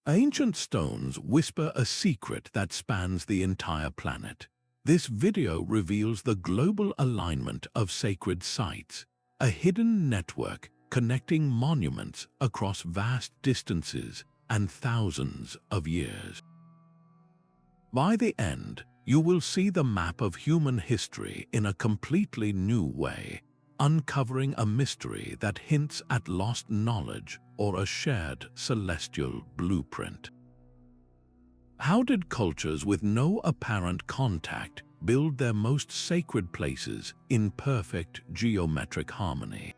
Ancient stones whisper a secret that spans the entire planet. This video reveals the global alignment of sacred sites, a hidden network connecting monuments across vast distances and thousands of years. By the end, you will see the map of human history in a completely new way, uncovering a mystery that hints at lost knowledge or a shared celestial blueprint. How did cultures with no apparent contact build their most sacred places in perfect geometric harmony?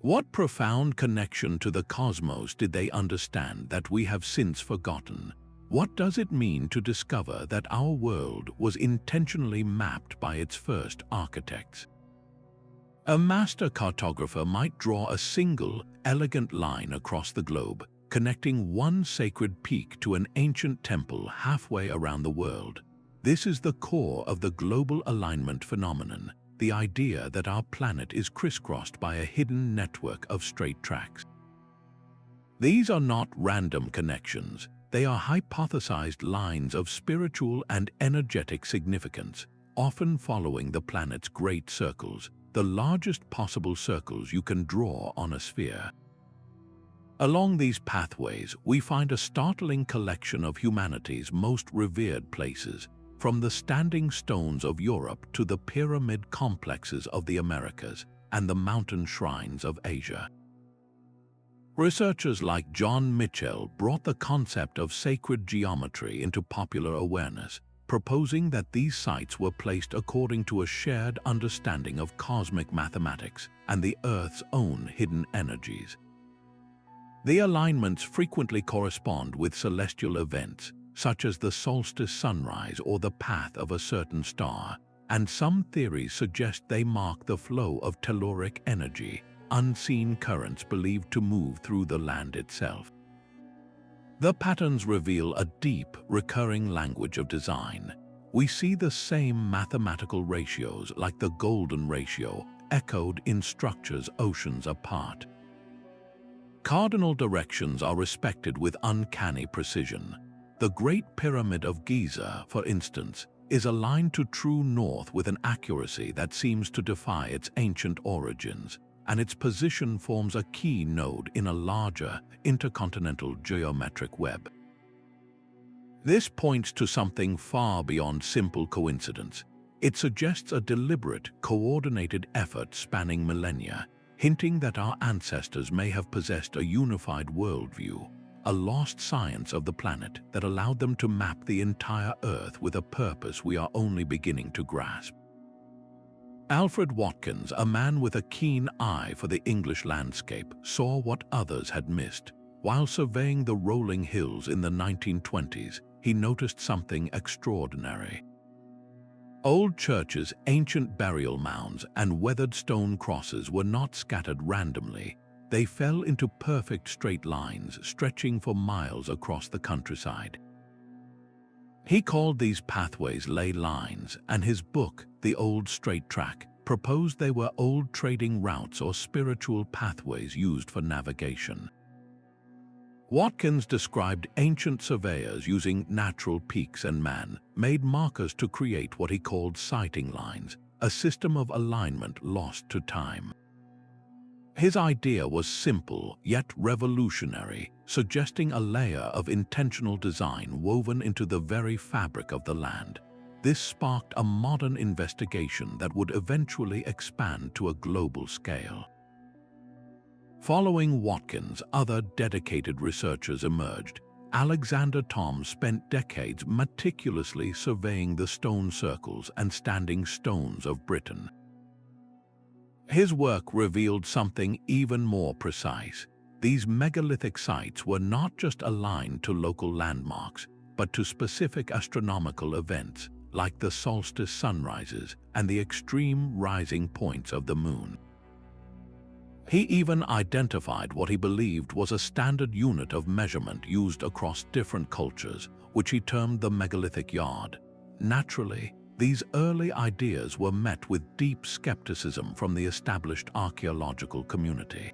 What profound connection to the cosmos did they understand that we have since forgotten? What does it mean to discover that our world was intentionally mapped by its first architects? A master cartographer might draw a single, elegant line across the globe, connecting one sacred peak to an ancient temple halfway around the world. This is the core of the global alignment phenomenon, the idea that our planet is crisscrossed by a hidden network of straight tracks. These are not random connections. They are hypothesized lines of spiritual and energetic significance, often following the planet's great circles, the largest possible circles you can draw on a sphere. Along these pathways, we find a startling collection of humanity's most revered places, from the standing stones of Europe to the pyramid complexes of the Americas and the mountain shrines of Asia. Researchers like John Mitchell brought the concept of sacred geometry into popular awareness, proposing that these sites were placed according to a shared understanding of cosmic mathematics and the Earth's own hidden energies. The alignments frequently correspond with celestial events, such as the solstice sunrise or the path of a certain star, and some theories suggest they mark the flow of telluric energy, unseen currents believed to move through the land itself. The patterns reveal a deep, recurring language of design. We see the same mathematical ratios, like the golden ratio, echoed in structures oceans apart. Cardinal directions are respected with uncanny precision. The Great Pyramid of Giza, for instance, is aligned to true north with an accuracy that seems to defy its ancient origins, and its position forms a key node in a larger, intercontinental geometric web. This points to something far beyond simple coincidence. It suggests a deliberate, coordinated effort spanning millennia, hinting that our ancestors may have possessed a unified worldview, a lost science of the planet that allowed them to map the entire Earth with a purpose we are only beginning to grasp. Alfred Watkins, a man with a keen eye for the English landscape, saw what others had missed. While surveying the rolling hills in the 1920s, he noticed something extraordinary. Old churches, ancient burial mounds, and weathered stone crosses were not scattered randomly. They fell into perfect straight lines, stretching for miles across the countryside. He called these pathways ley lines, and his book, The Old Straight Track, proposed they were old trading routes or spiritual pathways used for navigation. Watkins described ancient surveyors using natural peaks and man-made markers to create what he called sighting lines, a system of alignment lost to time. His idea was simple yet revolutionary, suggesting a layer of intentional design woven into the very fabric of the land. This sparked a modern investigation that would eventually expand to a global scale. Following Watkins, other dedicated researchers emerged. Alexander Thom spent decades meticulously surveying the stone circles and standing stones of Britain. His work revealed something even more precise. These megalithic sites were not just aligned to local landmarks, but to specific astronomical events, like the solstice sunrises and the extreme rising points of the moon. He even identified what he believed was a standard unit of measurement used across different cultures, which he termed the megalithic yard. Naturally, these early ideas were met with deep skepticism from the established archaeological community.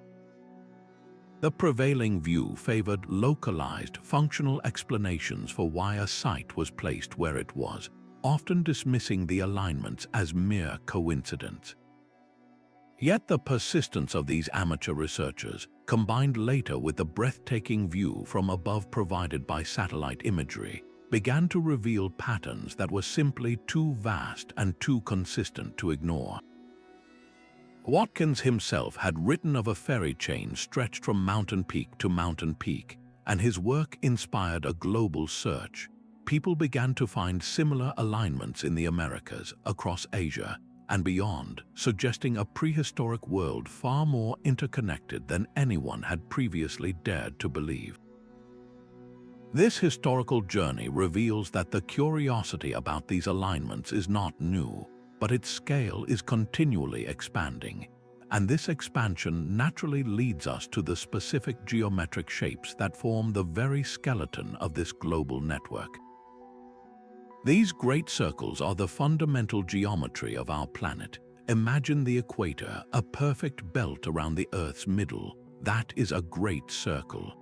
The prevailing view favored localized, functional explanations for why a site was placed where it was, often dismissing the alignments as mere coincidence. Yet the persistence of these amateur researchers, combined later with the breathtaking view from above provided by satellite imagery, began to reveal patterns that were simply too vast and too consistent to ignore. Watkins himself had written of a fairy chain stretched from mountain peak to mountain peak, and his work inspired a global search. People began to find similar alignments in the Americas, across Asia, and beyond, suggesting a prehistoric world far more interconnected than anyone had previously dared to believe. This historical journey reveals that the curiosity about these alignments is not new, but its scale is continually expanding, and this expansion naturally leads us to the specific geometric shapes that form the very skeleton of this global network. These great circles are the fundamental geometry of our planet. Imagine the equator, a perfect belt around the Earth's middle. That is a great circle.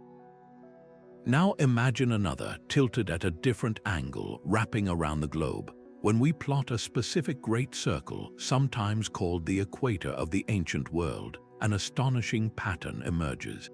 Now imagine another, tilted at a different angle, wrapping around the globe. When we plot a specific great circle, sometimes called the equator of the ancient world, an astonishing pattern emerges.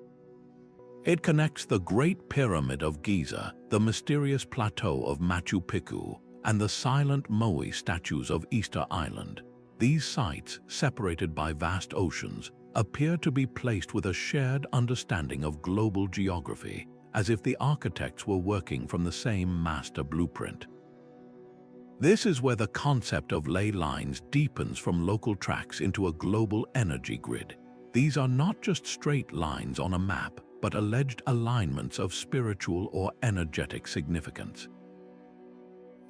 It connects the Great Pyramid of Giza, the mysterious plateau of Machu Picchu, and the silent Moai statues of Easter Island. These sites, separated by vast oceans, appear to be placed with a shared understanding of global geography, as if the architects were working from the same master blueprint. This is where the concept of ley lines deepens from local tracks into a global energy grid. These are not just straight lines on a map, but alleged alignments of spiritual or energetic significance.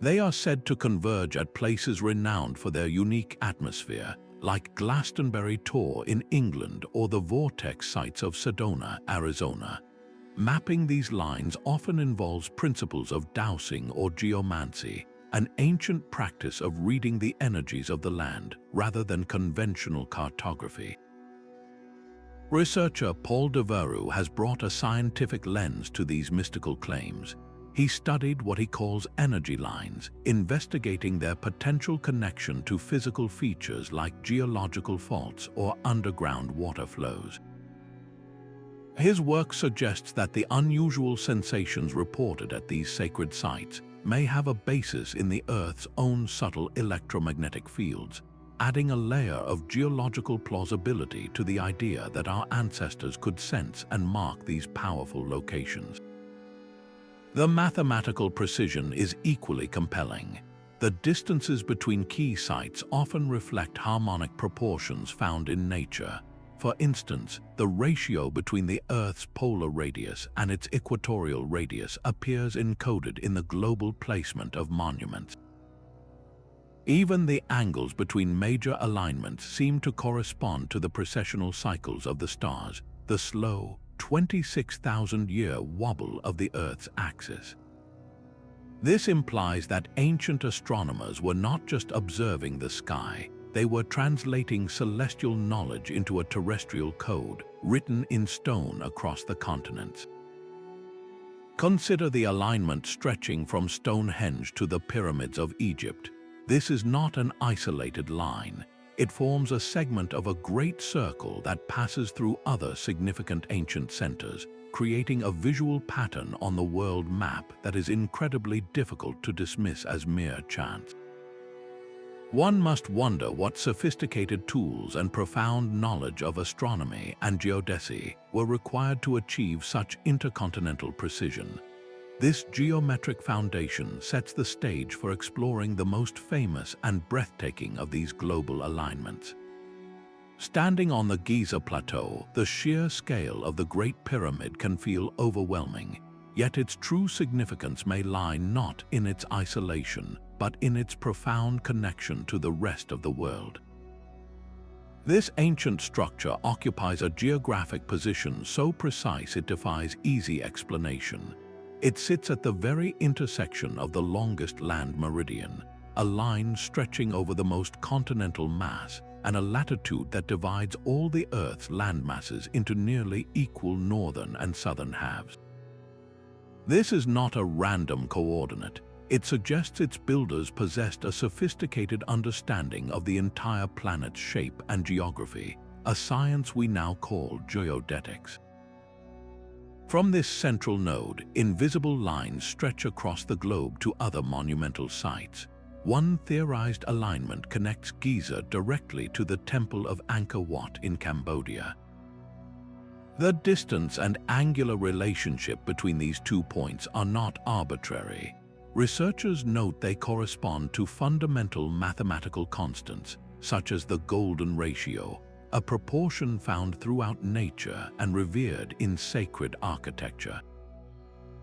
They are said to converge at places renowned for their unique atmosphere, like Glastonbury Tor in England or the vortex sites of Sedona, Arizona. Mapping these lines often involves principles of dowsing or geomancy, an ancient practice of reading the energies of the land rather than conventional cartography. Researcher Paul Devereux has brought a scientific lens to these mystical claims. He studied what he calls energy lines, investigating their potential connection to physical features like geological faults or underground water flows. His work suggests that the unusual sensations reported at these sacred sites may have a basis in the Earth's own subtle electromagnetic fields, adding a layer of geological plausibility to the idea that our ancestors could sense and mark these powerful locations. The mathematical precision is equally compelling. The distances between key sites often reflect harmonic proportions found in nature. For instance, the ratio between the Earth's polar radius and its equatorial radius appears encoded in the global placement of monuments. Even the angles between major alignments seem to correspond to the precessional cycles of the stars, the slow, 26,000-year wobble of the Earth's axis. This implies that ancient astronomers were not just observing the sky, they were translating celestial knowledge into a terrestrial code, written in stone across the continents. Consider the alignment stretching from Stonehenge to the pyramids of Egypt. This is not an isolated line. It forms a segment of a great circle that passes through other significant ancient centers, creating a visual pattern on the world map that is incredibly difficult to dismiss as mere chance. One must wonder what sophisticated tools and profound knowledge of astronomy and geodesy were required to achieve such intercontinental precision. This geometric foundation sets the stage for exploring the most famous and breathtaking of these global alignments. Standing on the Giza Plateau, the sheer scale of the Great Pyramid can feel overwhelming, yet its true significance may lie not in its isolation, but in its profound connection to the rest of the world. This ancient structure occupies a geographic position so precise it defies easy explanation. It sits at the very intersection of the longest land meridian, a line stretching over the most continental mass, and a latitude that divides all the Earth's landmasses into nearly equal northern and southern halves. This is not a random coordinate. It suggests its builders possessed a sophisticated understanding of the entire planet's shape and geography, a science we now call geodetics. From this central node, invisible lines stretch across the globe to other monumental sites. One theorized alignment connects Giza directly to the Temple of Angkor Wat in Cambodia. The distance and angular relationship between these 2 points are not arbitrary. Researchers note they correspond to fundamental mathematical constants, such as the golden ratio, a proportion found throughout nature and revered in sacred architecture.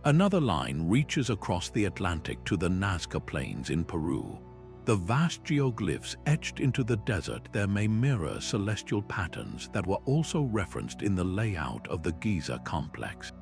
Another line reaches across the Atlantic to the Nazca Plains in Peru. The vast geoglyphs etched into the desert there may mirror celestial patterns that were also referenced in the layout of the Giza complex.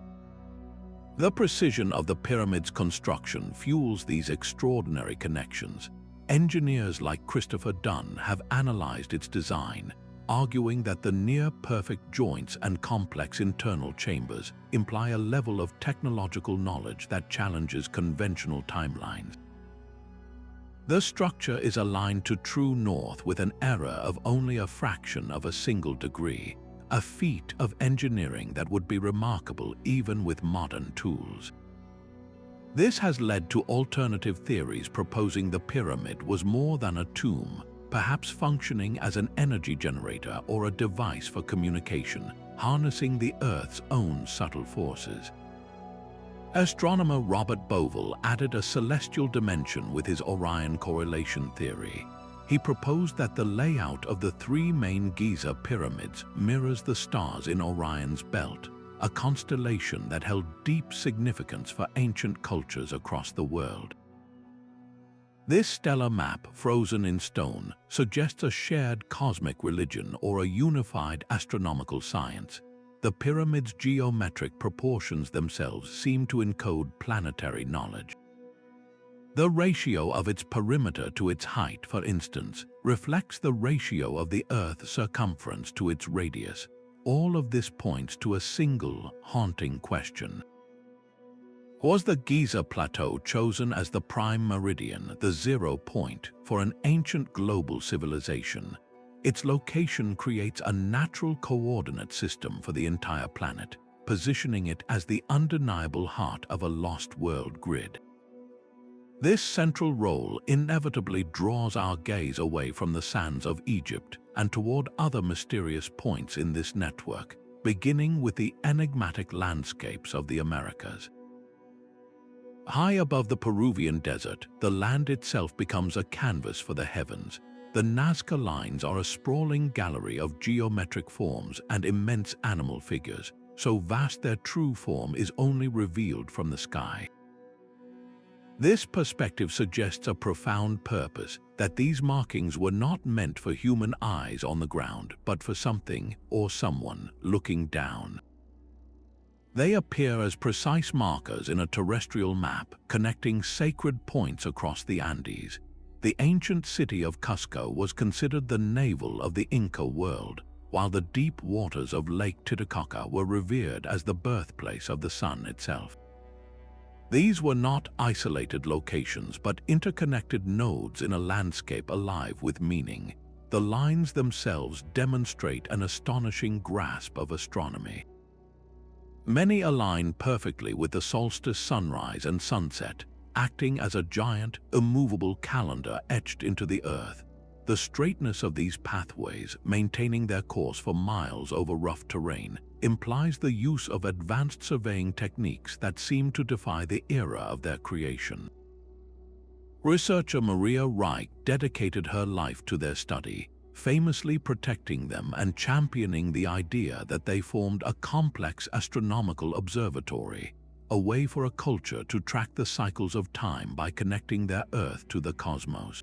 The precision of the pyramid's construction fuels these extraordinary connections. Engineers like Christopher Dunn have analyzed its design, arguing that the near-perfect joints and complex internal chambers imply a level of technological knowledge that challenges conventional timelines. The structure is aligned to true north with an error of only a fraction of a single degree, a feat of engineering that would be remarkable even with modern tools. This has led to alternative theories proposing the pyramid was more than a tomb, perhaps functioning as an energy generator or a device for communication, harnessing the Earth's own subtle forces. Astronomer Robert Bovell added a celestial dimension with his Orion correlation theory. He proposed that the layout of the 3 main Giza pyramids mirrors the stars in Orion's belt, a constellation that held deep significance for ancient cultures across the world. This stellar map, frozen in stone, suggests a shared cosmic religion or a unified astronomical science. The pyramid's geometric proportions themselves seem to encode planetary knowledge. The ratio of its perimeter to its height, for instance, reflects the ratio of the Earth's circumference to its radius. All of this points to a single, haunting question. Was the Giza Plateau chosen as the prime meridian, the 0 point, for an ancient global civilization? Its location creates a natural coordinate system for the entire planet, positioning it as the undeniable heart of a lost world grid. This central role inevitably draws our gaze away from the sands of Egypt and toward other mysterious points in this network, beginning with the enigmatic landscapes of the Americas. High above the Peruvian desert, the land itself becomes a canvas for the heavens. The Nazca lines are a sprawling gallery of geometric forms and immense animal figures, so vast their true form is only revealed from the sky. This perspective suggests a profound purpose, that these markings were not meant for human eyes on the ground, but for something or someone looking down. They appear as precise markers in a terrestrial map connecting sacred points across the Andes. The ancient city of Cusco was considered the navel of the Inca world, while the deep waters of Lake Titicaca were revered as the birthplace of the sun itself. These were not isolated locations, but interconnected nodes in a landscape alive with meaning. The lines themselves demonstrate an astonishing grasp of astronomy. Many align perfectly with the solstice sunrise and sunset, acting as a giant, immovable calendar etched into the earth. The straightness of these pathways, maintaining their course for miles over rough terrain, implies the use of advanced surveying techniques that seem to defy the era of their creation. Researcher Maria Reich dedicated her life to their study, famously protecting them and championing the idea that they formed a complex astronomical observatory, a way for a culture to track the cycles of time by connecting their Earth to the cosmos.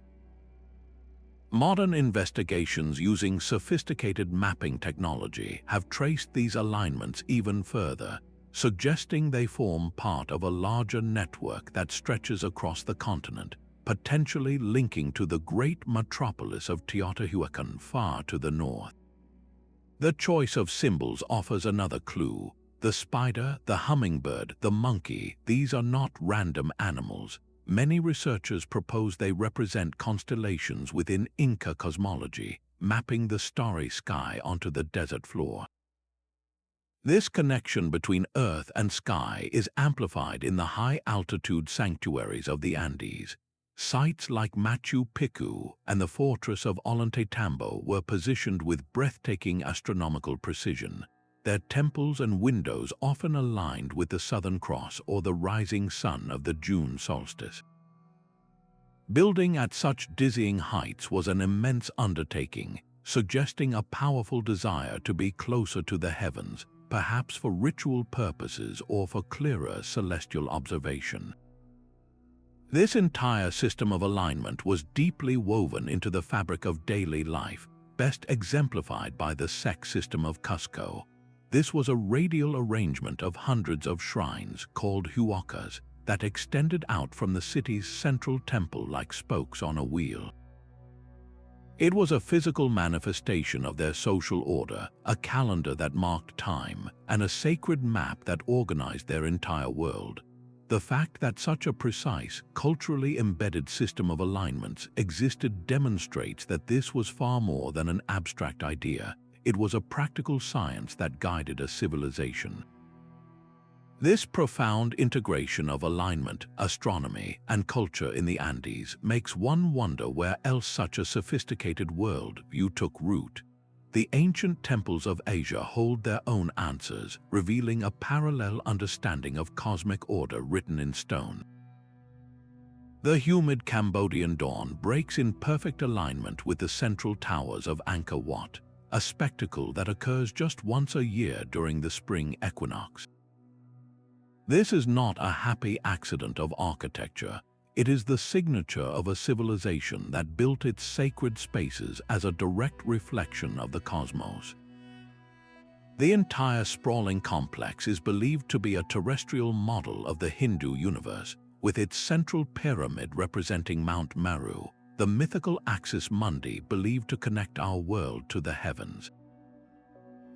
Modern investigations using sophisticated mapping technology have traced these alignments even further, suggesting they form part of a larger network that stretches across the continent, potentially linking to the great metropolis of Teotihuacan far to the north. The choice of symbols offers another clue. The spider, the hummingbird, the monkey, these are not random animals. Many researchers propose they represent constellations within Inca cosmology, mapping the starry sky onto the desert floor. This connection between Earth and sky is amplified in the high-altitude sanctuaries of the Andes. Sites like Machu Picchu and the fortress of Ollantaytambo were positioned with breathtaking astronomical precision, their temples and windows often aligned with the Southern Cross or the rising sun of the June solstice. Building at such dizzying heights was an immense undertaking, suggesting a powerful desire to be closer to the heavens, perhaps for ritual purposes or for clearer celestial observation. This entire system of alignment was deeply woven into the fabric of daily life, best exemplified by the Sec system of Cusco. This was a radial arrangement of hundreds of shrines, called huacas, that extended out from the city's central temple like spokes on a wheel. It was a physical manifestation of their social order, a calendar that marked time, and a sacred map that organized their entire world. The fact that such a precise, culturally embedded system of alignments existed demonstrates that this was far more than an abstract idea. It was a practical science that guided a civilization. This profound integration of alignment, astronomy, and culture in the Andes makes one wonder where else such a sophisticated worldview took root. The ancient temples of Asia hold their own answers, revealing a parallel understanding of cosmic order written in stone. The humid Cambodian dawn breaks in perfect alignment with the central towers of Angkor Wat, a spectacle that occurs just once a year during the spring equinox. This is not a happy accident of architecture. It is the signature of a civilization that built its sacred spaces as a direct reflection of the cosmos. The entire sprawling complex is believed to be a terrestrial model of the Hindu universe, with its central pyramid representing Mount Meru, the mythical axis mundi believed to connect our world to the heavens.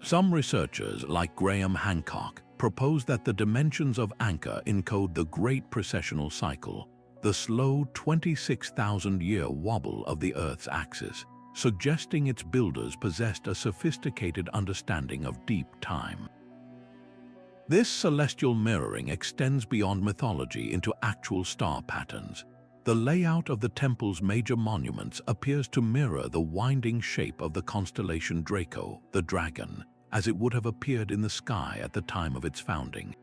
Some researchers, like Graham Hancock, propose that the dimensions of Angkor encode the great precessional cycle, the slow 26,000-year wobble of the Earth's axis, suggesting its builders possessed a sophisticated understanding of deep time. This celestial mirroring extends beyond mythology into actual star patterns. The layout of the temple's major monuments appears to mirror the winding shape of the constellation Draco, the dragon, as it would have appeared in the sky at the time of its founding.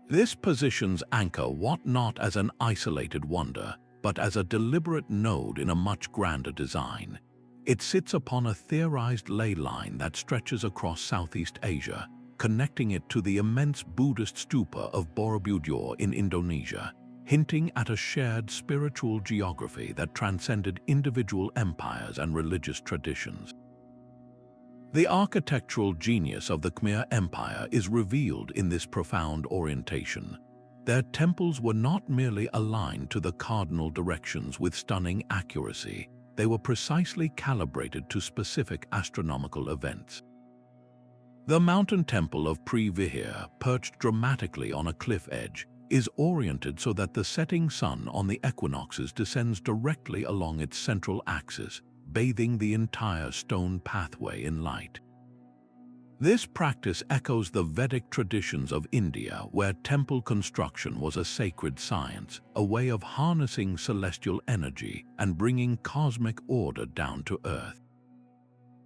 This positions Angkor Wat not as an isolated wonder, but as a deliberate node in a much grander design. It sits upon a theorized ley line that stretches across Southeast Asia, connecting it to the immense Buddhist stupa of Borobudur in Indonesia, hinting at a shared spiritual geography that transcended individual empires and religious traditions. The architectural genius of the Khmer Empire is revealed in this profound orientation. Their temples were not merely aligned to the cardinal directions with stunning accuracy, they were precisely calibrated to specific astronomical events. The mountain temple of Pre Vihir, perched dramatically on a cliff edge, is oriented so that the setting sun on the equinoxes descends directly along its central axis, bathing the entire stone pathway in light. This practice echoes the Vedic traditions of India, where temple construction was a sacred science, a way of harnessing celestial energy and bringing cosmic order down to earth.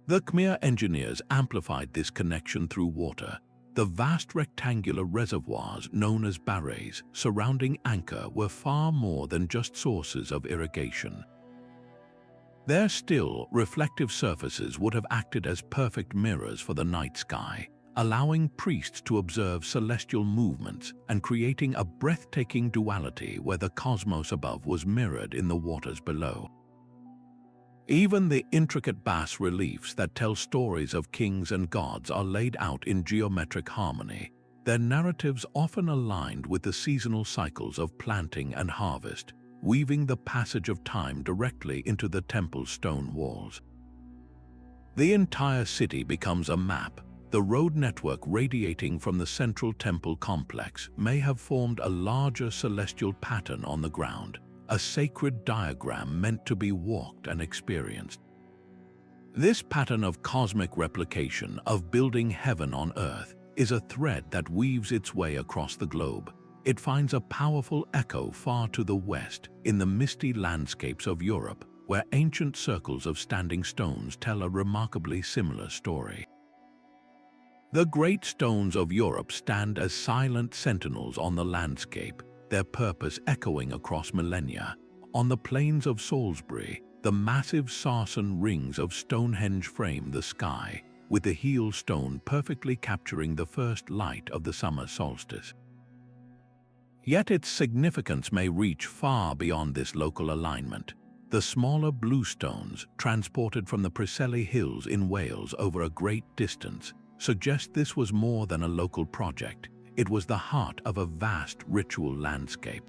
The Khmer engineers amplified this connection through water. The vast rectangular reservoirs known as barrays surrounding Angkor were far more than just sources of irrigation. Their still, reflective surfaces would have acted as perfect mirrors for the night sky, allowing priests to observe celestial movements and creating a breathtaking duality where the cosmos above was mirrored in the waters below. Even the intricate bas-reliefs that tell stories of kings and gods are laid out in geometric harmony, their narratives often aligned with the seasonal cycles of planting and harvest, weaving the passage of time directly into the temple's stone walls. The entire city becomes a map. The road network radiating from the central temple complex may have formed a larger celestial pattern on the ground, a sacred diagram meant to be walked and experienced. This pattern of cosmic replication, of building heaven on earth, is a thread that weaves its way across the globe. It finds a powerful echo far to the west, in the misty landscapes of Europe, where ancient circles of standing stones tell a remarkably similar story. The great stones of Europe stand as silent sentinels on the landscape, their purpose echoing across millennia. On the plains of Salisbury, the massive Sarsen rings of Stonehenge frame the sky, with the heel stone perfectly capturing the first light of the summer solstice. Yet its significance may reach far beyond this local alignment. The smaller blue stones, transported from the Precession Hills in Wales over a great distance, suggest this was more than a local project. It was the heart of a vast ritual landscape.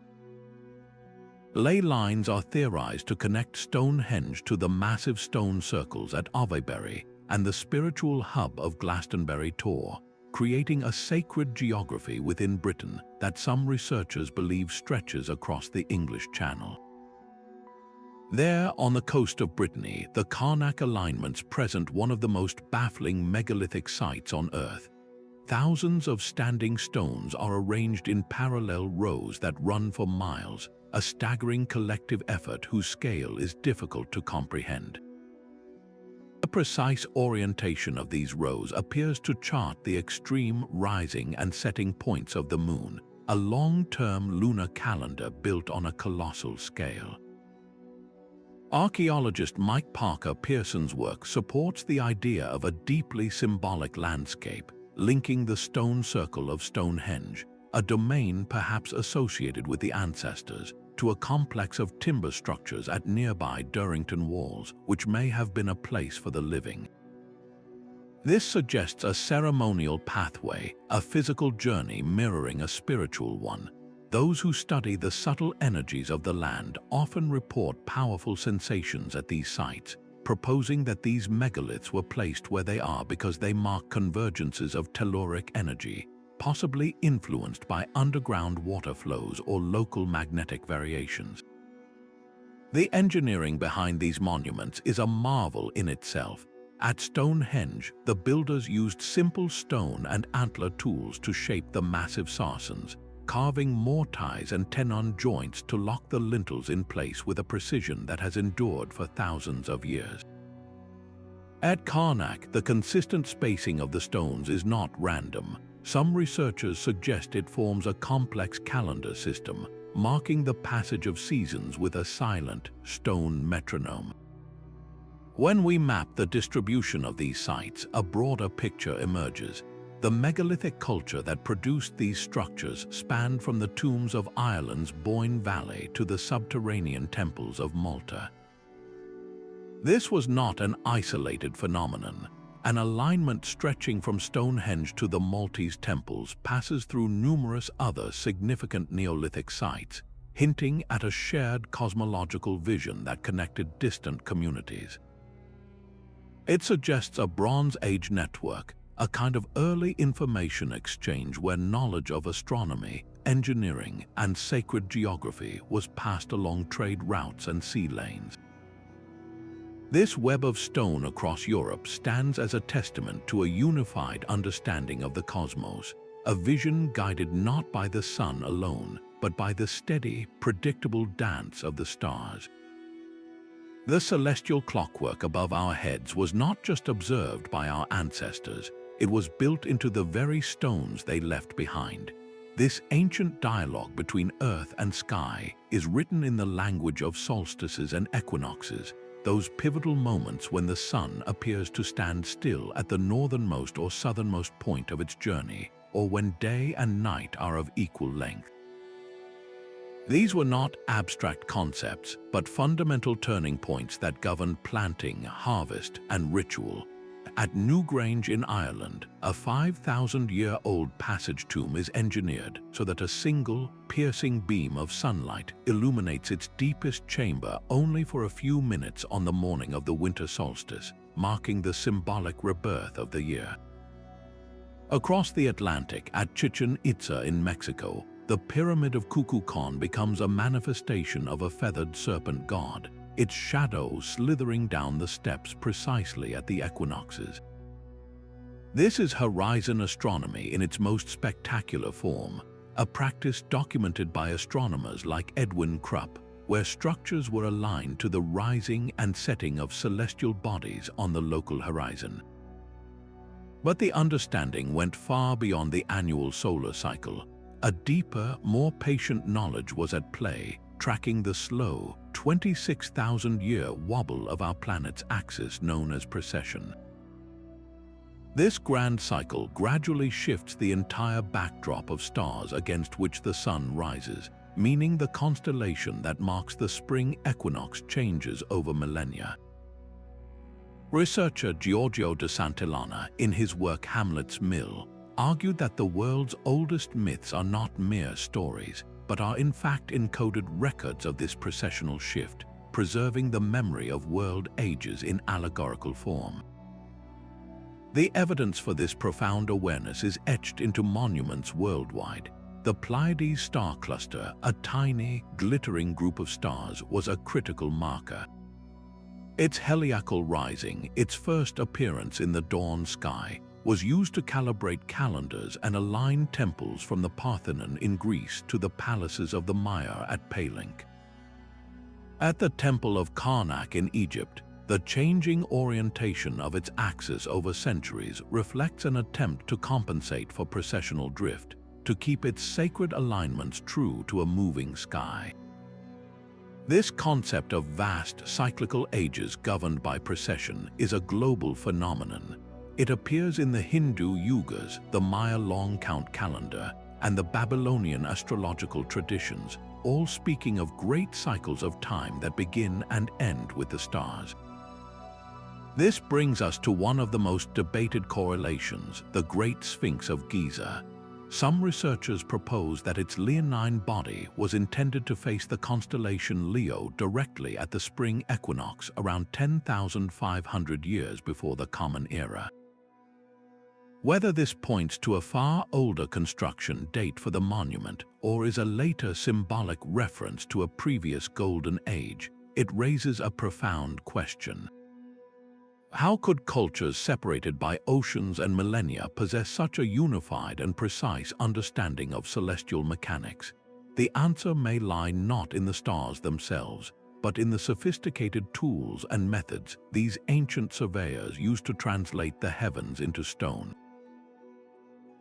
Ley lines are theorized to connect Stonehenge to the massive stone circles at Avebury and the spiritual hub of Glastonbury Tor, creating a sacred geography within Britain that some researchers believe stretches across the English Channel. There, on the coast of Brittany, the Carnac alignments present one of the most baffling megalithic sites on Earth. Thousands of standing stones are arranged in parallel rows that run for miles, a staggering collective effort whose scale is difficult to comprehend. The precise orientation of these rows appears to chart the extreme rising and setting points of the moon, a long-term lunar calendar built on a colossal scale. Archaeologist Mike Parker Pearson's work supports the idea of a deeply symbolic landscape, linking the stone circle of Stonehenge, a domain perhaps associated with the ancestors, to a complex of timber structures at nearby Durrington Walls, which may have been a place for the living. This suggests a ceremonial pathway, a physical journey mirroring a spiritual one. Those who study the subtle energies of the land often report powerful sensations at these sites, proposing that these megaliths were placed where they are because they mark convergences of telluric energy, possibly influenced by underground water flows or local magnetic variations. The engineering behind these monuments is a marvel in itself. At Stonehenge, the builders used simple stone and antler tools to shape the massive sarsens, carving mortise and tenon joints to lock the lintels in place with a precision that has endured for thousands of years. At Carnac, the consistent spacing of the stones is not random. Some researchers suggest it forms a complex calendar system, marking the passage of seasons with a silent stone metronome. When we map the distribution of these sites, a broader picture emerges. The megalithic culture that produced these structures spanned from the tombs of Ireland's Boyne Valley to the subterranean temples of Malta. This was not an isolated phenomenon. An alignment stretching from Stonehenge to the Maltese temples passes through numerous other significant Neolithic sites, hinting at a shared cosmological vision that connected distant communities. It suggests a Bronze Age network, a kind of early information exchange where knowledge of astronomy, engineering, and sacred geography was passed along trade routes and sea lanes. This web of stone across Europe stands as a testament to a unified understanding of the cosmos, a vision guided not by the sun alone, but by the steady, predictable dance of the stars. The celestial clockwork above our heads was not just observed by our ancestors, it was built into the very stones they left behind. This ancient dialogue between earth and sky is written in the language of solstices and equinoxes, those pivotal moments when the sun appears to stand still at the northernmost or southernmost point of its journey, or when day and night are of equal length. These were not abstract concepts, but fundamental turning points that governed planting, harvest, and ritual. at Newgrange in Ireland, a 5,000-year-old passage tomb is engineered so that a single, piercing beam of sunlight illuminates its deepest chamber only for a few minutes on the morning of the winter solstice, marking the symbolic rebirth of the year. Across the Atlantic, at Chichen Itza in Mexico, the Pyramid of Kukulkan becomes a manifestation of a feathered serpent god, its shadow slithering down the steps precisely at the equinoxes. This is horizon astronomy in its most spectacular form, a practice documented by astronomers like Edwin Krupp, where structures were aligned to the rising and setting of celestial bodies on the local horizon. But the understanding went far beyond the annual solar cycle. A deeper, more patient knowledge was at play, tracking the slow, 26,000-year wobble of our planet's axis known as precession. This grand cycle gradually shifts the entire backdrop of stars against which the sun rises, meaning the constellation that marks the spring equinox changes over millennia. Researcher Giorgio de Santillana, in his work Hamlet's Mill, argued that the world's oldest myths are not mere stories, but are in fact encoded records of this precessional shift, preserving the memory of world ages in allegorical form. The evidence for this profound awareness is etched into monuments worldwide. The Pleiades star cluster, a tiny, glittering group of stars, was a critical marker. Its heliacal rising, its first appearance in the dawn sky, was used to calibrate calendars and align temples from the Parthenon in Greece to the palaces of the Maya at Palenque. At the Temple of Karnak in Egypt, the changing orientation of its axis over centuries reflects an attempt to compensate for precessional drift, to keep its sacred alignments true to a moving sky. This concept of vast cyclical ages governed by precession is a global phenomenon. It appears in the Hindu yugas, the Maya long count calendar, and the Babylonian astrological traditions, all speaking of great cycles of time that begin and end with the stars. This brings us to one of the most debated correlations, the Great Sphinx of Giza. Some researchers propose that its leonine body was intended to face the constellation Leo directly at the spring equinox around 10,500 years before the Common Era. Whether this points to a far older construction date for the monument or is a later symbolic reference to a previous golden age, it raises a profound question. How could cultures separated by oceans and millennia possess such a unified and precise understanding of celestial mechanics? The answer may lie not in the stars themselves, but in the sophisticated tools and methods these ancient surveyors used to translate the heavens into stone.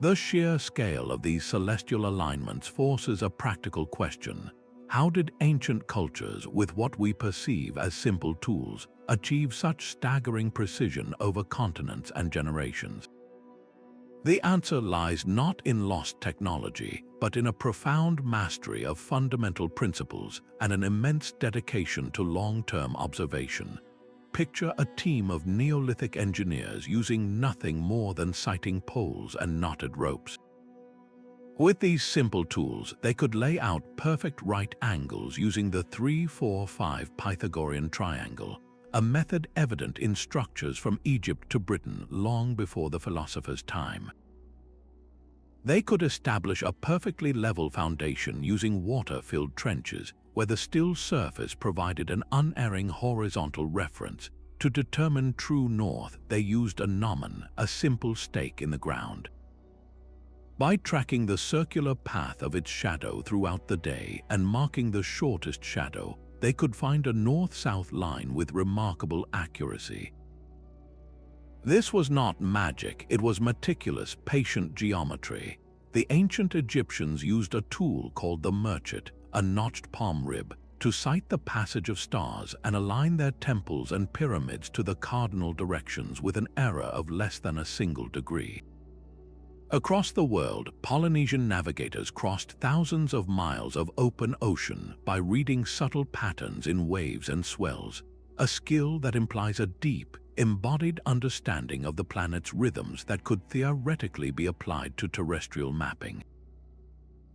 The sheer scale of these celestial alignments forces a practical question. How did ancient cultures, with what we perceive as simple tools, achieve such staggering precision over continents and generations? The answer lies not in lost technology, but in a profound mastery of fundamental principles and an immense dedication to long-term observation. Picture a team of Neolithic engineers using nothing more than sighting poles and knotted ropes. With these simple tools, they could lay out perfect right angles using the 3-4-5 Pythagorean triangle, a method evident in structures from Egypt to Britain long before the philosopher's time. They could establish a perfectly level foundation using water-filled trenches, where the still surface provided an unerring horizontal reference. To determine true north, they used a gnomon, a simple stake in the ground. By tracking the circular path of its shadow throughout the day and marking the shortest shadow, they could find a north-south line with remarkable accuracy. This was not magic, it was meticulous, patient geometry. The ancient Egyptians used a tool called the merchant, a notched palm rib, to sight the passage of stars and align their temples and pyramids to the cardinal directions with an error of less than a single degree. Across the world, Polynesian navigators crossed thousands of miles of open ocean by reading subtle patterns in waves and swells, a skill that implies a deep, embodied understanding of the planet's rhythms that could theoretically be applied to terrestrial mapping.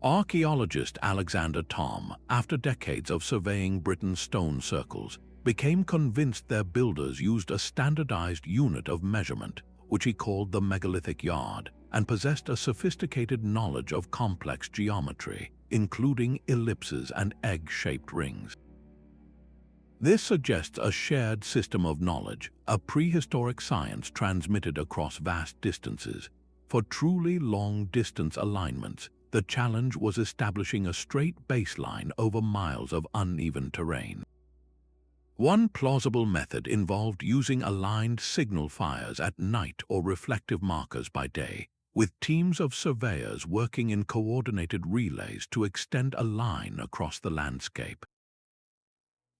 Archaeologist Alexander Thom, after decades of surveying Britain's stone circles, became convinced their builders used a standardized unit of measurement, which he called the megalithic yard, and possessed a sophisticated knowledge of complex geometry, including ellipses and egg-shaped rings. This suggests a shared system of knowledge, a prehistoric science transmitted across vast distances. For truly long-distance alignments, the challenge was establishing a straight baseline over miles of uneven terrain. One plausible method involved using aligned signal fires at night or reflective markers by day, with teams of surveyors working in coordinated relays to extend a line across the landscape.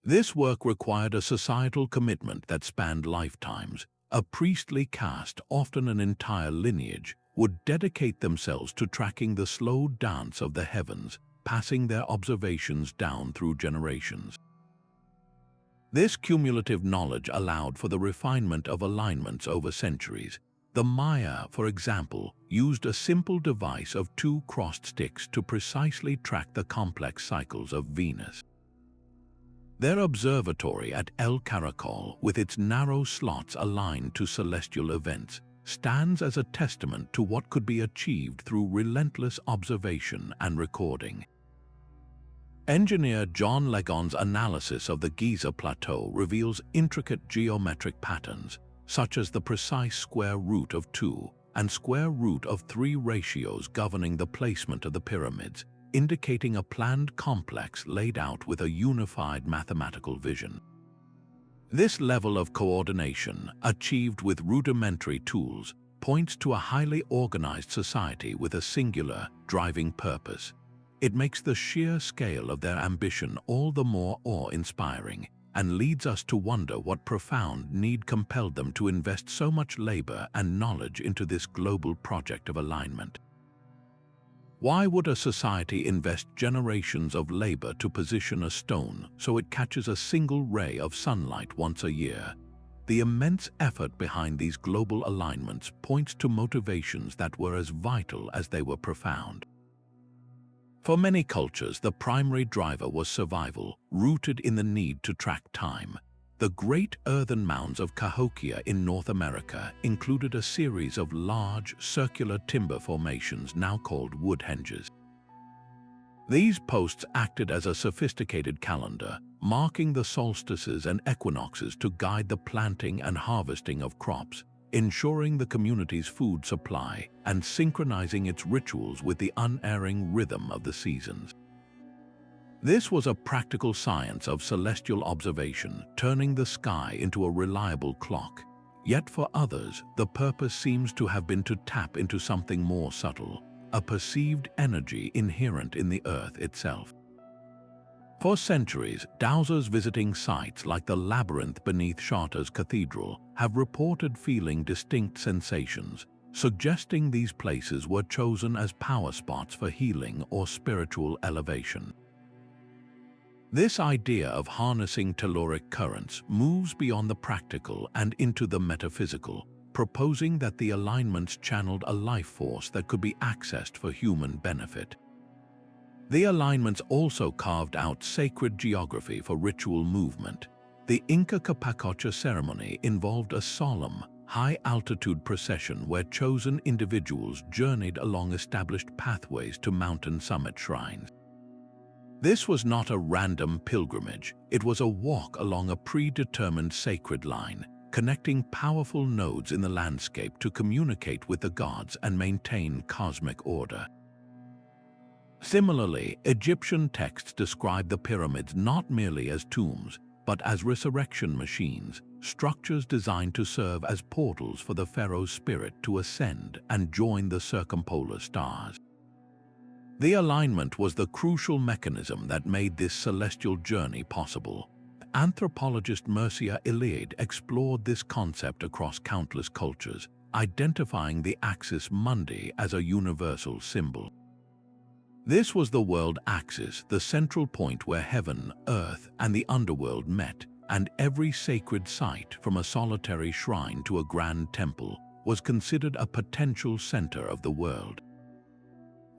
This work required a societal commitment that spanned lifetimes. A priestly caste, often an entire lineage, would dedicate themselves to tracking the slow dance of the heavens, passing their observations down through generations. This cumulative knowledge allowed for the refinement of alignments over centuries. The Maya, for example, used a simple device of two crossed sticks to precisely track the complex cycles of Venus. Their observatory at El Caracol, with its narrow slots aligned to celestial events, stands as a testament to what could be achieved through relentless observation and recording. Engineer John Legon's analysis of the Giza Plateau reveals intricate geometric patterns, such as the precise square root of 2 and square root of 3 ratios governing the placement of the pyramids, indicating a planned complex laid out with a unified mathematical vision. This level of coordination, achieved with rudimentary tools, points to a highly organized society with a singular, driving purpose. It makes the sheer scale of their ambition all the more awe-inspiring, and leads us to wonder what profound need compelled them to invest so much labor and knowledge into this global project of alignment. Why would a society invest generations of labor to position a stone so it catches a single ray of sunlight once a year? The immense effort behind these global alignments points to motivations that were as vital as they were profound. For many cultures, the primary driver was survival, rooted in the need to track time. The great earthen mounds of Cahokia in North America included a series of large, circular timber formations now called woodhenges. These posts acted as a sophisticated calendar, marking the solstices and equinoxes to guide the planting and harvesting of crops, ensuring the community's food supply and synchronizing its rituals with the unerring rhythm of the seasons. This was a practical science of celestial observation, turning the sky into a reliable clock. Yet for others, the purpose seems to have been to tap into something more subtle, a perceived energy inherent in the Earth itself. For centuries, dowsers visiting sites like the labyrinth beneath Chartres Cathedral have reported feeling distinct sensations, suggesting these places were chosen as power spots for healing or spiritual elevation. This idea of harnessing telluric currents moves beyond the practical and into the metaphysical, proposing that the alignments channeled a life force that could be accessed for human benefit. The alignments also carved out sacred geography for ritual movement. The Inca Capacocha ceremony involved a solemn, high-altitude procession where chosen individuals journeyed along established pathways to mountain summit shrines. This was not a random pilgrimage, it was a walk along a predetermined sacred line, connecting powerful nodes in the landscape to communicate with the gods and maintain cosmic order. Similarly, Egyptian texts describe the pyramids not merely as tombs, but as resurrection machines, structures designed to serve as portals for the pharaoh's spirit to ascend and join the circumpolar stars. The alignment was the crucial mechanism that made this celestial journey possible. Anthropologist Mircea Eliade explored this concept across countless cultures, identifying the axis mundi as a universal symbol. This was the world axis, the central point where heaven, earth, and the underworld met, and every sacred site, from a solitary shrine to a grand temple, was considered a potential center of the world.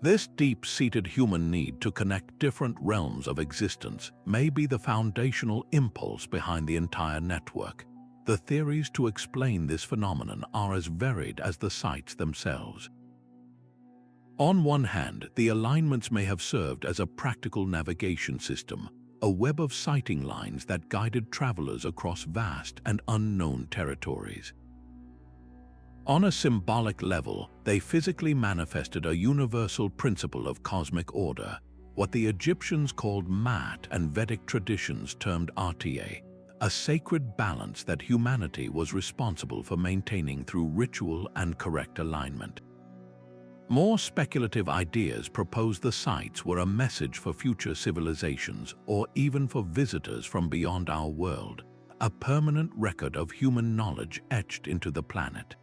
This deep-seated human need to connect different realms of existence may be the foundational impulse behind the entire network. The theories to explain this phenomenon are as varied as the sites themselves. On one hand, the alignments may have served as a practical navigation system, a web of sighting lines that guided travelers across vast and unknown territories. On a symbolic level, they physically manifested a universal principle of cosmic order, what the Egyptians called Mat and Vedic traditions termed Artia, a sacred balance that humanity was responsible for maintaining through ritual and correct alignment. More speculative ideas propose the sites were a message for future civilizations or even for visitors from beyond our world, a permanent record of human knowledge etched into the planet.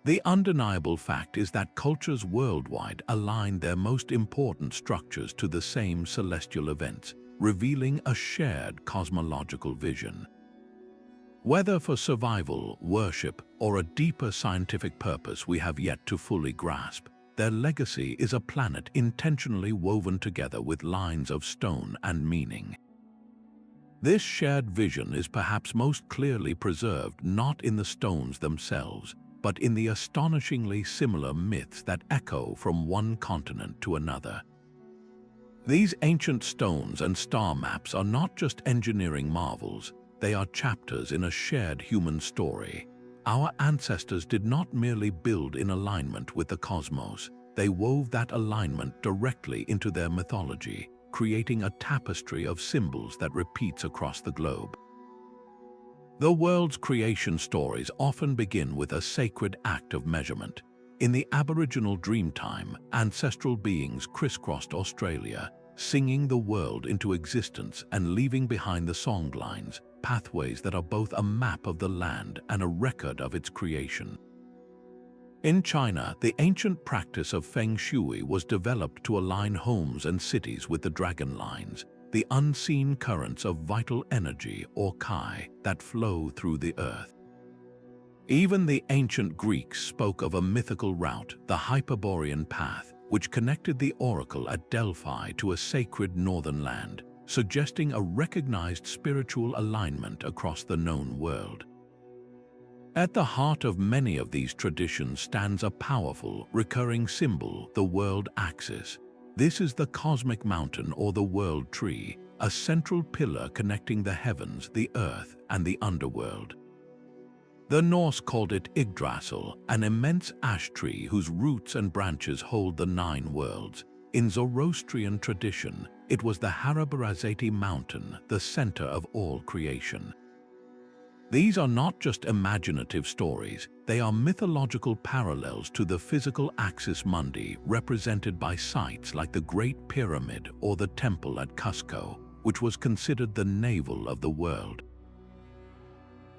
The undeniable fact is that cultures worldwide align their most important structures to the same celestial events, revealing a shared cosmological vision. Whether for survival, worship, or a deeper scientific purpose we have yet to fully grasp, their legacy is a planet intentionally woven together with lines of stone and meaning. This shared vision is perhaps most clearly preserved not in the stones themselves, but in the astonishingly similar myths that echo from one continent to another. These ancient stones and star maps are not just engineering marvels, they are chapters in a shared human story. Our ancestors did not merely build in alignment with the cosmos, they wove that alignment directly into their mythology, creating a tapestry of symbols that repeats across the globe. The world's creation stories often begin with a sacred act of measurement. In the Aboriginal Dreamtime, ancestral beings crisscrossed Australia, singing the world into existence and leaving behind the songlines, pathways that are both a map of the land and a record of its creation. In China, the ancient practice of feng shui was developed to align homes and cities with the dragon lines, the unseen currents of vital energy or chi that flow through the earth. Even the ancient Greeks spoke of a mythical route, the Hyperborean path, which connected the oracle at Delphi to a sacred northern land, suggesting a recognized spiritual alignment across the known world. At the heart of many of these traditions stands a powerful, recurring symbol, the world axis. This is the cosmic mountain or the world tree, a central pillar connecting the heavens, the earth, and the underworld. The Norse called it Yggdrasil, an immense ash tree whose roots and branches hold the 9 worlds. In Zoroastrian tradition, it was the Harabarazati mountain, the center of all creation. These are not just imaginative stories, they are mythological parallels to the physical axis mundi represented by sites like the Great Pyramid or the temple at Cusco, which was considered the navel of the world.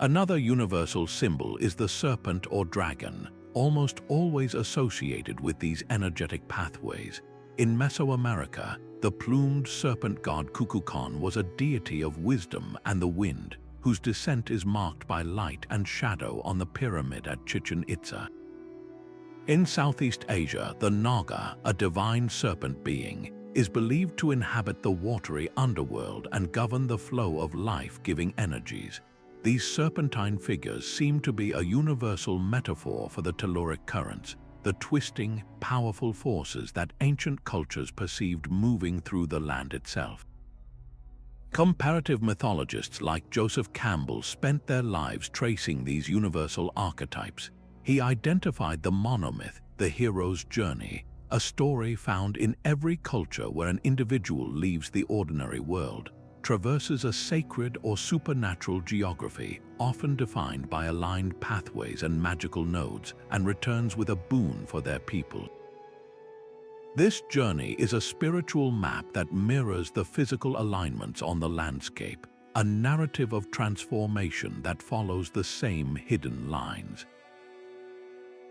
Another universal symbol is the serpent or dragon, almost always associated with these energetic pathways. In Mesoamerica, the plumed serpent god Kukulkan was a deity of wisdom and the wind, whose descent is marked by light and shadow on the pyramid at Chichen Itza. In Southeast Asia, the Naga, a divine serpent being, is believed to inhabit the watery underworld and govern the flow of life-giving energies. These serpentine figures seem to be a universal metaphor for the telluric currents, the twisting, powerful forces that ancient cultures perceived moving through the land itself. Comparative mythologists like Joseph Campbell spent their lives tracing these universal archetypes. He identified the monomyth, the hero's journey, a story found in every culture where an individual leaves the ordinary world, traverses a sacred or supernatural geography, often defined by aligned pathways and magical nodes, and returns with a boon for their people. This journey is a spiritual map that mirrors the physical alignments on the landscape, a narrative of transformation that follows the same hidden lines.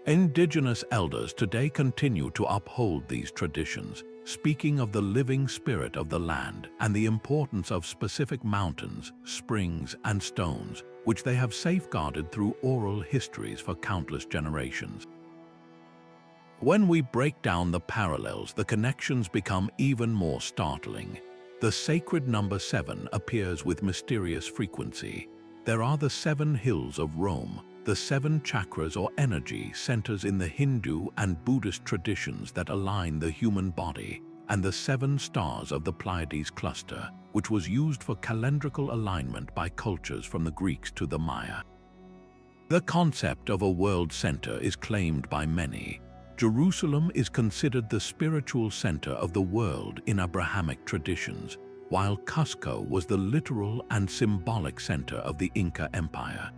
Indigenous elders today continue to uphold these traditions, speaking of the living spirit of the land and the importance of specific mountains, springs, and stones, which they have safeguarded through oral histories for countless generations. When we break down the parallels, the connections become even more startling. The sacred number 7 appears with mysterious frequency. There are the 7 hills of Rome, the 7 chakras or energy centers in the Hindu and Buddhist traditions that align the human body, and the 7 stars of the Pleiades cluster, which was used for calendrical alignment by cultures from the Greeks to the Maya. The concept of a world center is claimed by many. Jerusalem is considered the spiritual center of the world in Abrahamic traditions, while Cusco was the literal and symbolic center of the Inca Empire.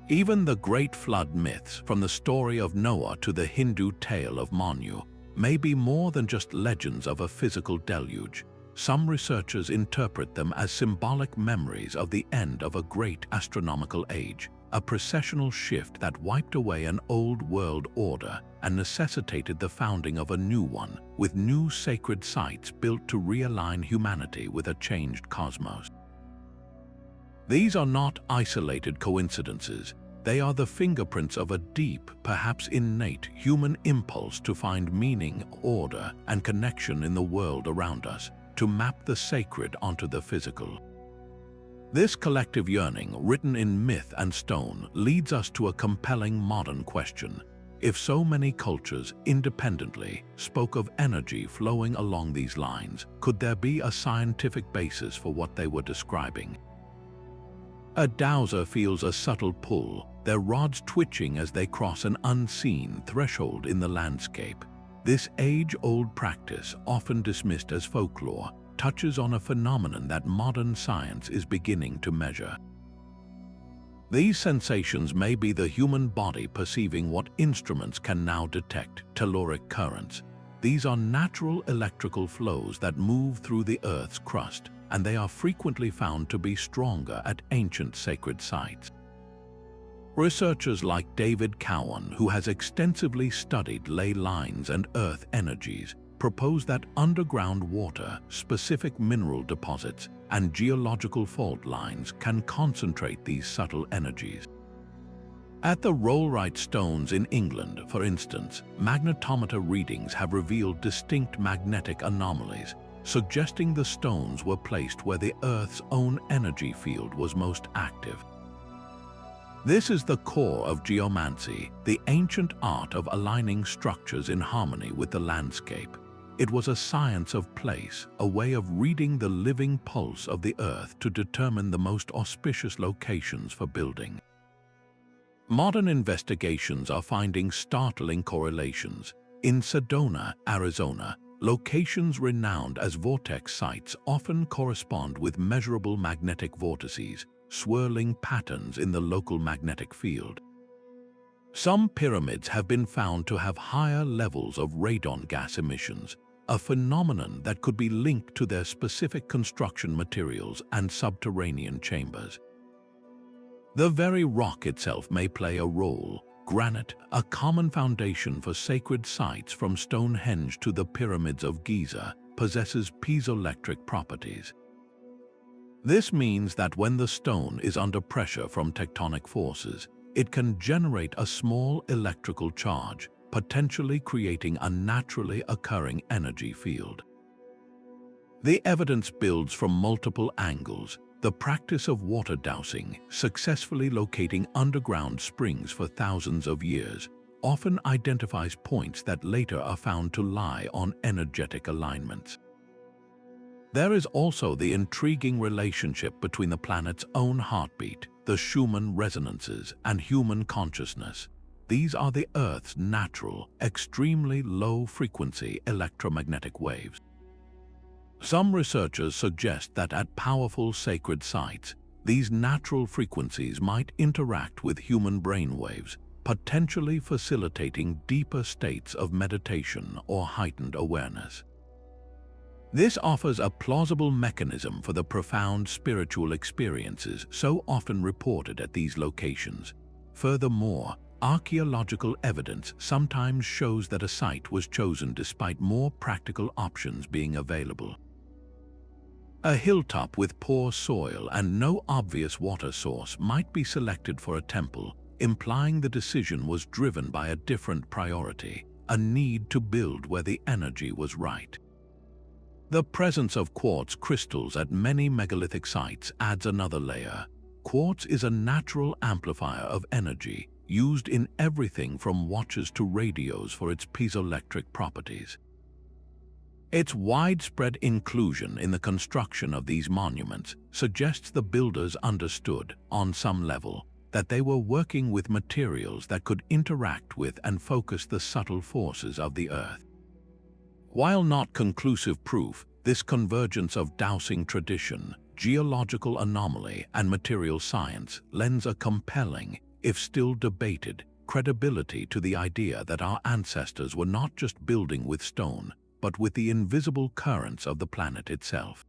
Even the Great Flood myths, from the story of Noah to the Hindu tale of Manu, may be more than just legends of a physical deluge. Some researchers interpret them as symbolic memories of the end of a great astronomical age, a precessional shift that wiped away an old world order and necessitated the founding of a new one, with new sacred sites built to realign humanity with a changed cosmos. These are not isolated coincidences. They are the fingerprints of a deep, perhaps innate, human impulse to find meaning, order, and connection in the world around us, to map the sacred onto the physical. This collective yearning, written in myth and stone, leads us to a compelling modern question. If so many cultures, independently, spoke of energy flowing along these lines, could there be a scientific basis for what they were describing? A dowser feels a subtle pull, their rods twitching as they cross an unseen threshold in the landscape. This age-old practice, often dismissed as folklore, touches on a phenomenon that modern science is beginning to measure. These sensations may be the human body perceiving what instruments can now detect: telluric currents. These are natural electrical flows that move through the Earth's crust, and they are frequently found to be stronger at ancient sacred sites. Researchers like David Cowan, who has extensively studied ley lines and earth energies, propose that underground water, specific mineral deposits, and geological fault lines can concentrate these subtle energies. At the Rollright Stones in England, for instance, magnetometer readings have revealed distinct magnetic anomalies, suggesting the stones were placed where the Earth's own energy field was most active. This is the core of geomancy, the ancient art of aligning structures in harmony with the landscape. It was a science of place, a way of reading the living pulse of the Earth to determine the most auspicious locations for building. Modern investigations are finding startling correlations. In Sedona, Arizona, locations renowned as vortex sites often correspond with measurable magnetic vortices, swirling patterns in the local magnetic field. Some pyramids have been found to have higher levels of radon gas emissions, a phenomenon that could be linked to their specific construction materials and subterranean chambers. The very rock itself may play a role. Granite, a common foundation for sacred sites from Stonehenge to the pyramids of Giza, possesses piezoelectric properties. This means that when the stone is under pressure from tectonic forces, it can generate a small electrical charge, potentially creating a naturally occurring energy field. The evidence builds from multiple angles. The practice of water dowsing, successfully locating underground springs for thousands of years, often identifies points that later are found to lie on energetic alignments. There is also the intriguing relationship between the planet's own heartbeat, the Schumann resonances, and human consciousness. These are the Earth's natural, extremely low-frequency electromagnetic waves. Some researchers suggest that at powerful sacred sites, these natural frequencies might interact with human brainwaves, potentially facilitating deeper states of meditation or heightened awareness. This offers a plausible mechanism for the profound spiritual experiences so often reported at these locations. Furthermore, archaeological evidence sometimes shows that a site was chosen despite more practical options being available. A hilltop with poor soil and no obvious water source might be selected for a temple, implying the decision was driven by a different priority, a need to build where the energy was right. The presence of quartz crystals at many megalithic sites adds another layer. Quartz is a natural amplifier of energy, used in everything from watches to radios for its piezoelectric properties. Its widespread inclusion in the construction of these monuments suggests the builders understood, on some level, that they were working with materials that could interact with and focus the subtle forces of the Earth. While not conclusive proof, this convergence of dowsing tradition, geological anomaly, and material science lends a compelling, if still debated, credibility to the idea that our ancestors were not just building with stone, but with the invisible currents of the planet itself.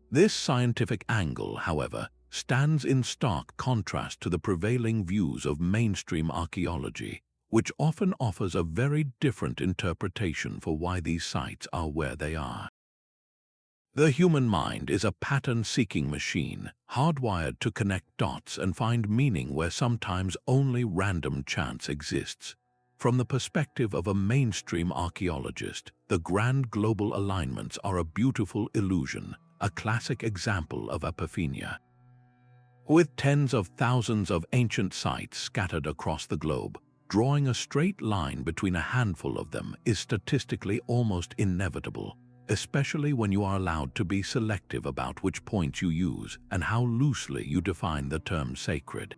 This scientific angle, however, stands in stark contrast to the prevailing views of mainstream archaeology, which often offers a very different interpretation for why these sites are where they are. The human mind is a pattern-seeking machine, hardwired to connect dots and find meaning where sometimes only random chance exists. From the perspective of a mainstream archaeologist, the grand global alignments are a beautiful illusion, a classic example of apophenia. With tens of thousands of ancient sites scattered across the globe, drawing a straight line between a handful of them is statistically almost inevitable, especially when you are allowed to be selective about which points you use and how loosely you define the term sacred.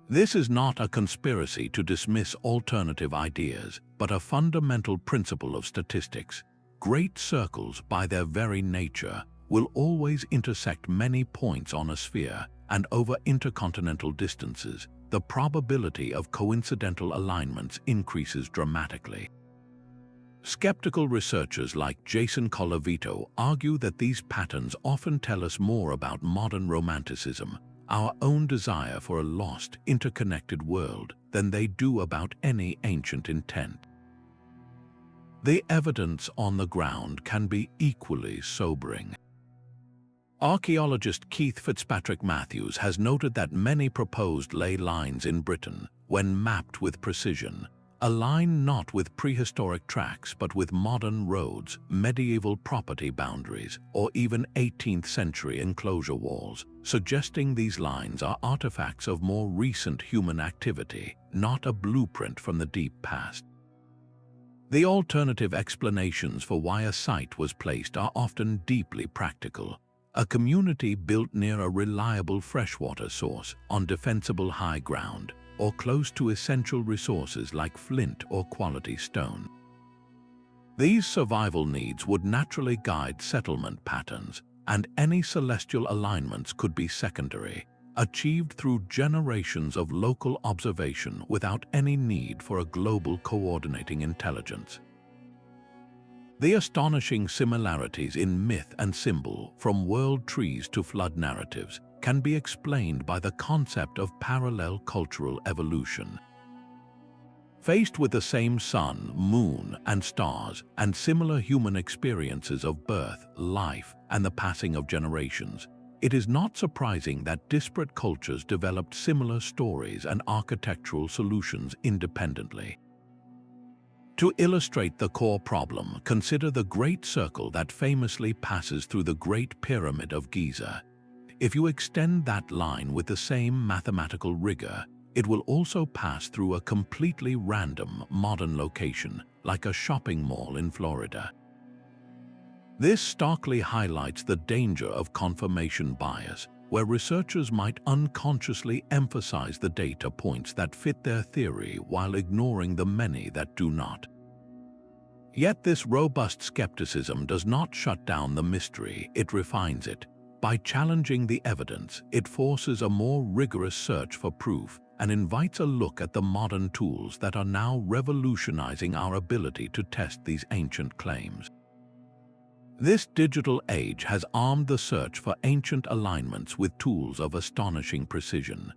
This is not a conspiracy to dismiss alternative ideas, but a fundamental principle of statistics. Great circles, by their very nature, will always intersect many points on a sphere, and over intercontinental distances, the probability of coincidental alignments increases dramatically. Skeptical researchers like Jason Colavito argue that these patterns often tell us more about modern romanticism, our own desire for a lost, interconnected world, than they do about any ancient intent. The evidence on the ground can be equally sobering. Archaeologist Keith Fitzpatrick Matthews has noted that many proposed ley lines in Britain, when mapped with precision, align not with prehistoric tracks but with modern roads, medieval property boundaries, or even 18th century enclosure walls, suggesting these lines are artifacts of more recent human activity, not a blueprint from the deep past. The alternative explanations for why a site was placed are often deeply practical. A community built near a reliable freshwater source on defensible high ground, or close to essential resources like flint or quality stone. These survival needs would naturally guide settlement patterns, and any celestial alignments could be secondary, achieved through generations of local observation without any need for a global coordinating intelligence. The astonishing similarities in myth and symbol, from world trees to flood narratives, can be explained by the concept of parallel cultural evolution. Faced with the same sun, moon, and stars, and similar human experiences of birth, life, and the passing of generations, it is not surprising that disparate cultures developed similar stories and architectural solutions independently. To illustrate the core problem, consider the Great Circle that famously passes through the Great Pyramid of Giza. If you extend that line with the same mathematical rigor, it will also pass through a completely random modern location, like a shopping mall in Florida. This starkly highlights the danger of confirmation bias, where researchers might unconsciously emphasize the data points that fit their theory while ignoring the many that do not. Yet this robust skepticism does not shut down the mystery, it refines it. By challenging the evidence, it forces a more rigorous search for proof and invites a look at the modern tools that are now revolutionizing our ability to test these ancient claims. This digital age has armed the search for ancient alignments with tools of astonishing precision.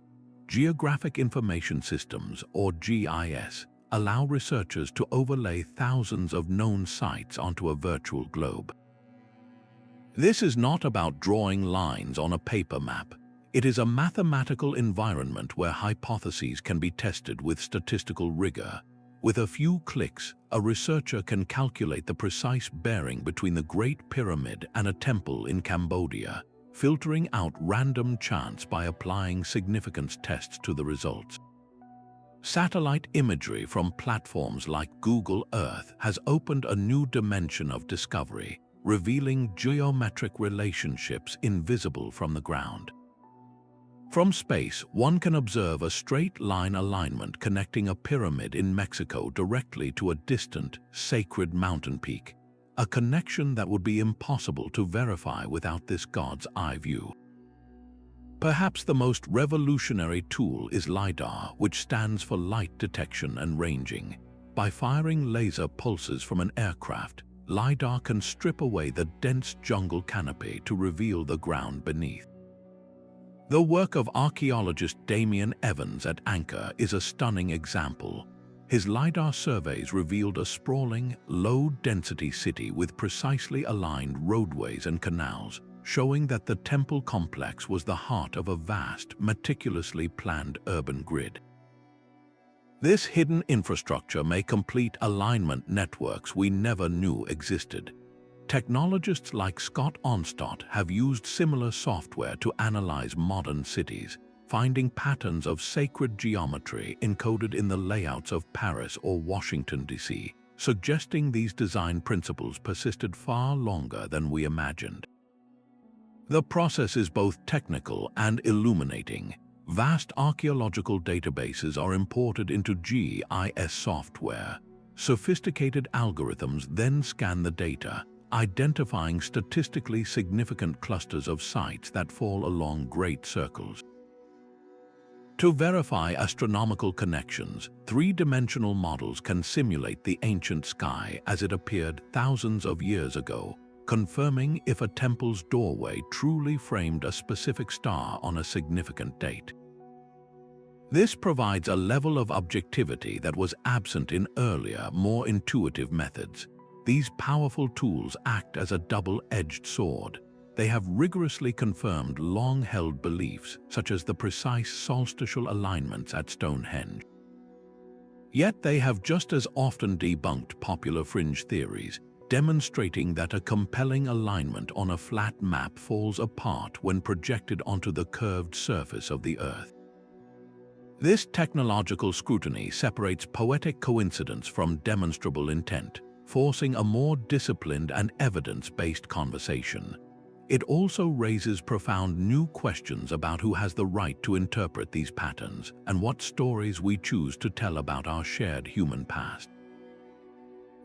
Geographic Information Systems, or GIS, allow researchers to overlay thousands of known sites onto a virtual globe. This is not about drawing lines on a paper map. It is a mathematical environment where hypotheses can be tested with statistical rigor. With a few clicks, a researcher can calculate the precise bearing between the Great Pyramid and a temple in Cambodia, filtering out random chance by applying significance tests to the results. Satellite imagery from platforms like Google Earth has opened a new dimension of discovery, revealing geometric relationships invisible from the ground. From space, one can observe a straight-line alignment connecting a pyramid in Mexico directly to a distant, sacred mountain peak, a connection that would be impossible to verify without this God's eye view. Perhaps the most revolutionary tool is LiDAR, which stands for light detection and ranging. By firing laser pulses from an aircraft, LiDAR can strip away the dense jungle canopy to reveal the ground beneath. The work of archaeologist Damian Evans at Angkor is a stunning example. His LiDAR surveys revealed a sprawling, low-density city with precisely aligned roadways and canals, showing that the temple complex was the heart of a vast, meticulously planned urban grid. This hidden infrastructure may complete alignment networks we never knew existed. Technologists like Scott Onstott have used similar software to analyze modern cities, finding patterns of sacred geometry encoded in the layouts of Paris or Washington, D.C., suggesting these design principles persisted far longer than we imagined. The process is both technical and illuminating. Vast archaeological databases are imported into GIS software. Sophisticated algorithms then scan the data, identifying statistically significant clusters of sites that fall along great circles. To verify astronomical connections, three-dimensional models can simulate the ancient sky as it appeared thousands of years ago, confirming if a temple's doorway truly framed a specific star on a significant date. This provides a level of objectivity that was absent in earlier, more intuitive methods. These powerful tools act as a double-edged sword. They have rigorously confirmed long-held beliefs, such as the precise solstitial alignments at Stonehenge. Yet they have just as often debunked popular fringe theories, demonstrating that a compelling alignment on a flat map falls apart when projected onto the curved surface of the Earth. This technological scrutiny separates poetic coincidence from demonstrable intent, forcing a more disciplined and evidence-based conversation. It also raises profound new questions about who has the right to interpret these patterns and what stories we choose to tell about our shared human past.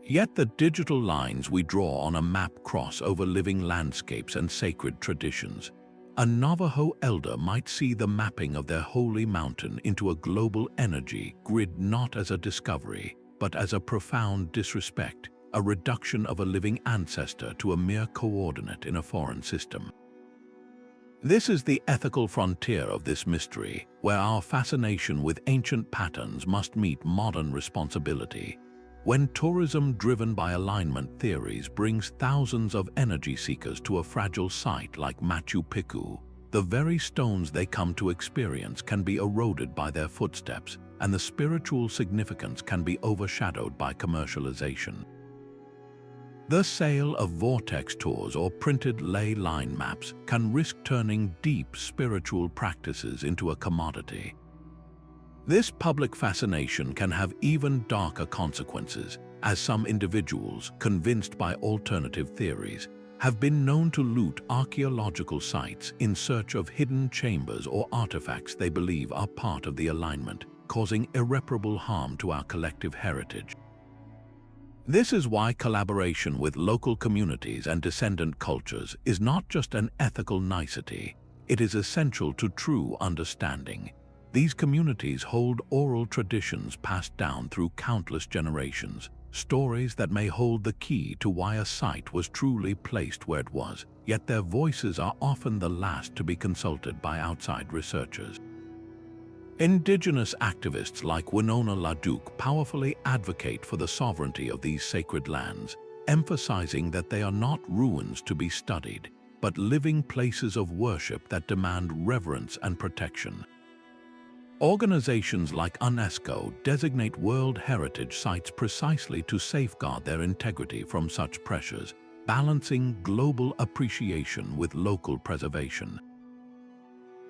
Yet the digital lines we draw on a map cross over living landscapes and sacred traditions. A Navajo elder might see the mapping of their holy mountain into a global energy grid not as a discovery, but as a profound disrespect, a reduction of a living ancestor to a mere coordinate in a foreign system. This is the ethical frontier of this mystery, where our fascination with ancient patterns must meet modern responsibility. When tourism driven by alignment theories brings thousands of energy seekers to a fragile site like Machu Picchu, the very stones they come to experience can be eroded by their footsteps, and the spiritual significance can be overshadowed by commercialization. The sale of vortex tours or printed ley line maps can risk turning deep spiritual practices into a commodity. This public fascination can have even darker consequences, as some individuals, convinced by alternative theories, have been known to loot archaeological sites in search of hidden chambers or artifacts they believe are part of the alignment, causing irreparable harm to our collective heritage. This is why collaboration with local communities and descendant cultures is not just an ethical nicety, it is essential to true understanding. These communities hold oral traditions passed down through countless generations, stories that may hold the key to why a site was truly placed where it was, yet their voices are often the last to be consulted by outside researchers. Indigenous activists like Winona LaDuke powerfully advocate for the sovereignty of these sacred lands, emphasizing that they are not ruins to be studied, but living places of worship that demand reverence and protection. Organizations like UNESCO designate World Heritage Sites precisely to safeguard their integrity from such pressures, balancing global appreciation with local preservation.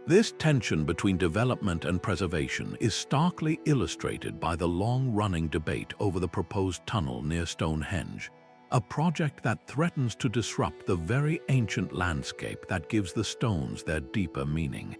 This tension between development and preservation is starkly illustrated by the long-running debate over the proposed tunnel near Stonehenge, a project that threatens to disrupt the very ancient landscape that gives the stones their deeper meaning.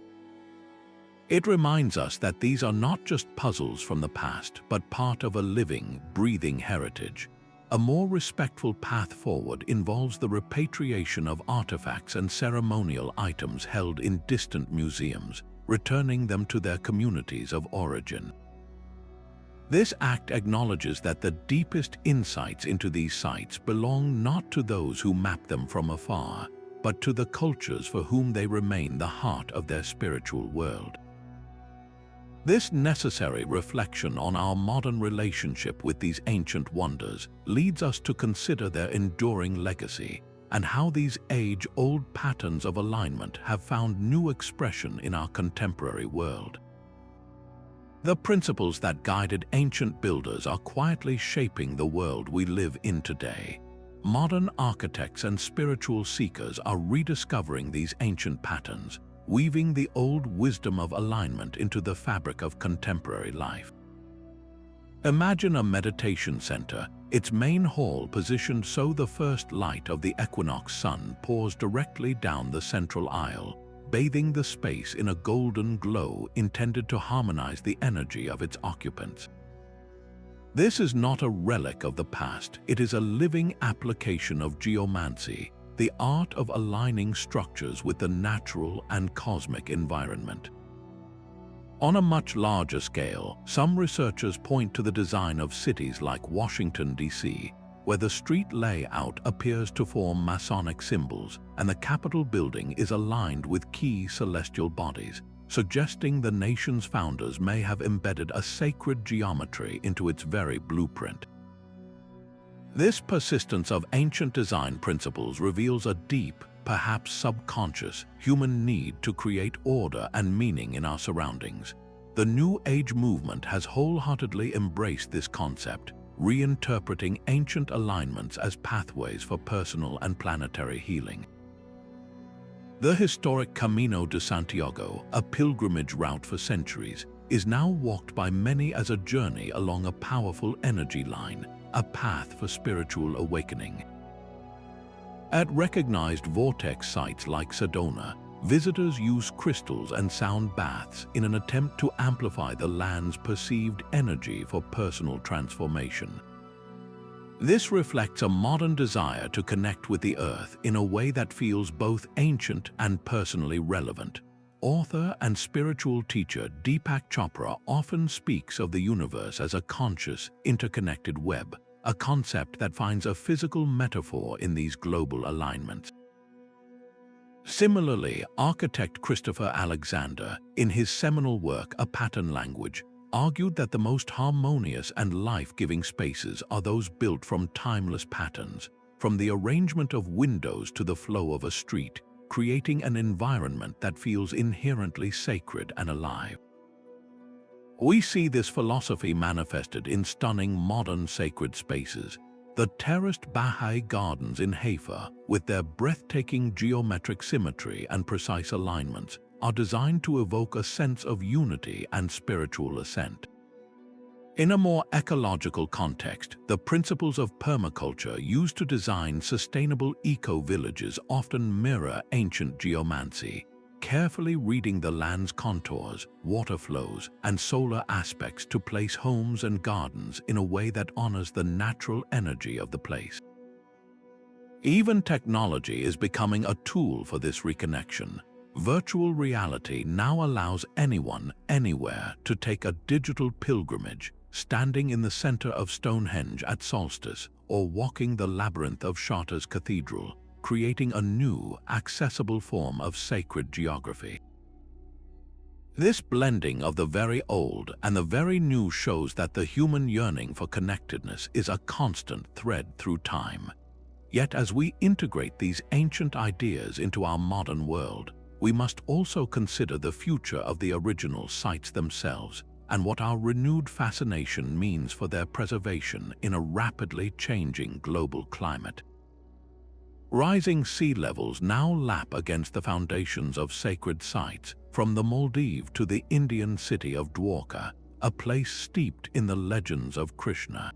It reminds us that these are not just puzzles from the past, but part of a living, breathing heritage. A more respectful path forward involves the repatriation of artifacts and ceremonial items held in distant museums, returning them to their communities of origin. This act acknowledges that the deepest insights into these sites belong not to those who map them from afar, but to the cultures for whom they remain the heart of their spiritual world. This necessary reflection on our modern relationship with these ancient wonders leads us to consider their enduring legacy and how these age-old patterns of alignment have found new expression in our contemporary world. The principles that guided ancient builders are quietly shaping the world we live in today. Modern architects and spiritual seekers are rediscovering these ancient patterns, weaving the old wisdom of alignment into the fabric of contemporary life. Imagine a meditation center, its main hall positioned so the first light of the equinox sun pours directly down the central aisle, bathing the space in a golden glow intended to harmonize the energy of its occupants. This is not a relic of the past, it is a living application of geomancy, the art of aligning structures with the natural and cosmic environment. On a much larger scale, some researchers point to the design of cities like Washington, D.C., where the street layout appears to form Masonic symbols and the Capitol building is aligned with key celestial bodies, suggesting the nation's founders may have embedded a sacred geometry into its very blueprint. This persistence of ancient design principles reveals a deep, perhaps subconscious, human need to create order and meaning in our surroundings. The New Age movement has wholeheartedly embraced this concept, reinterpreting ancient alignments as pathways for personal and planetary healing. The historic Camino de Santiago, a pilgrimage route for centuries, is now walked by many as a journey along a powerful energy line, a path for spiritual awakening. At recognized vortex sites like Sedona, visitors use crystals and sound baths in an attempt to amplify the land's perceived energy for personal transformation. This reflects a modern desire to connect with the earth in a way that feels both ancient and personally relevant. Author and spiritual teacher Deepak Chopra often speaks of the universe as a conscious, interconnected web, a concept that finds a physical metaphor in these global alignments. Similarly, architect Christopher Alexander, in his seminal work A Pattern Language, argued that the most harmonious and life-giving spaces are those built from timeless patterns, from the arrangement of windows to the flow of a street, creating an environment that feels inherently sacred and alive. We see this philosophy manifested in stunning modern sacred spaces. The terraced Baha'i gardens in Haifa, with their breathtaking geometric symmetry and precise alignments, are designed to evoke a sense of unity and spiritual ascent. In a more ecological context, the principles of permaculture used to design sustainable eco-villages often mirror ancient geomancy, carefully reading the land's contours, water flows, and solar aspects to place homes and gardens in a way that honors the natural energy of the place. Even technology is becoming a tool for this reconnection. Virtual reality now allows anyone, anywhere, to take a digital pilgrimage, standing in the center of Stonehenge at solstice or walking the labyrinth of Chartres Cathedral, creating a new, accessible form of sacred geography. This blending of the very old and the very new shows that the human yearning for connectedness is a constant thread through time. Yet as we integrate these ancient ideas into our modern world, we must also consider the future of the original sites themselves and what our renewed fascination means for their preservation in a rapidly changing global climate. Rising sea levels now lap against the foundations of sacred sites, from the Maldives to the Indian city of Dwarka, a place steeped in the legends of Krishna.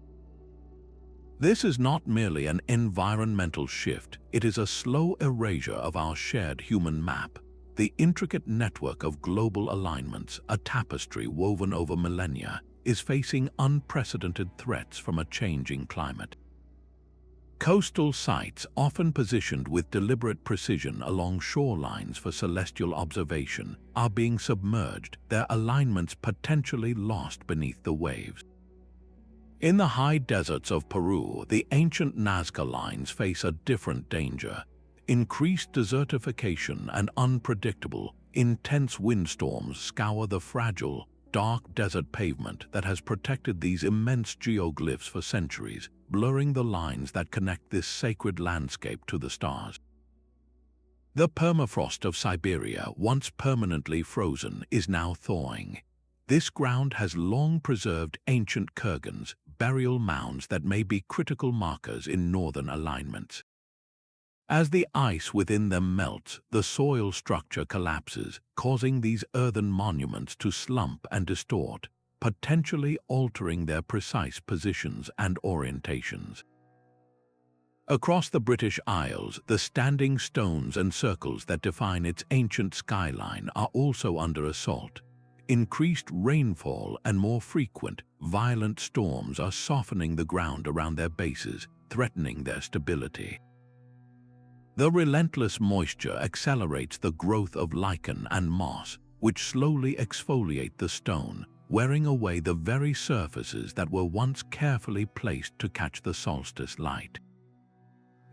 This is not merely an environmental shift, it is a slow erasure of our shared human map, the intricate network of global alignments, a tapestry woven over millennia, is facing unprecedented threats from a changing climate. Coastal sites, often positioned with deliberate precision along shorelines for celestial observation, are being submerged, their alignments potentially lost beneath the waves. In the high deserts of Peru, the ancient Nazca lines face a different danger. Increased desertification and unpredictable, intense windstorms scour the fragile, dark desert pavement that has protected these immense geoglyphs for centuries, blurring the lines that connect this sacred landscape to the stars. The permafrost of Siberia, once permanently frozen, is now thawing. This ground has long preserved ancient kurgans, burial mounds that may be critical markers in northern alignments. As the ice within them melts, the soil structure collapses, causing these earthen monuments to slump and distort, potentially altering their precise positions and orientations. Across the British Isles, the standing stones and circles that define its ancient skyline are also under assault. Increased rainfall and more frequent, violent storms are softening the ground around their bases, threatening their stability. The relentless moisture accelerates the growth of lichen and moss, which slowly exfoliate the stone, wearing away the very surfaces that were once carefully placed to catch the solstice light.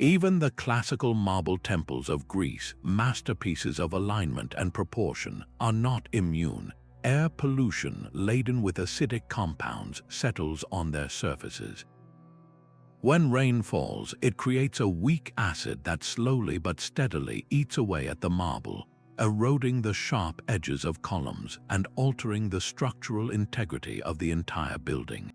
Even the classical marble temples of Greece, masterpieces of alignment and proportion, are not immune. Air pollution laden with acidic compounds settles on their surfaces. When rain falls, it creates a weak acid that slowly but steadily eats away at the marble, eroding the sharp edges of columns and altering the structural integrity of the entire building.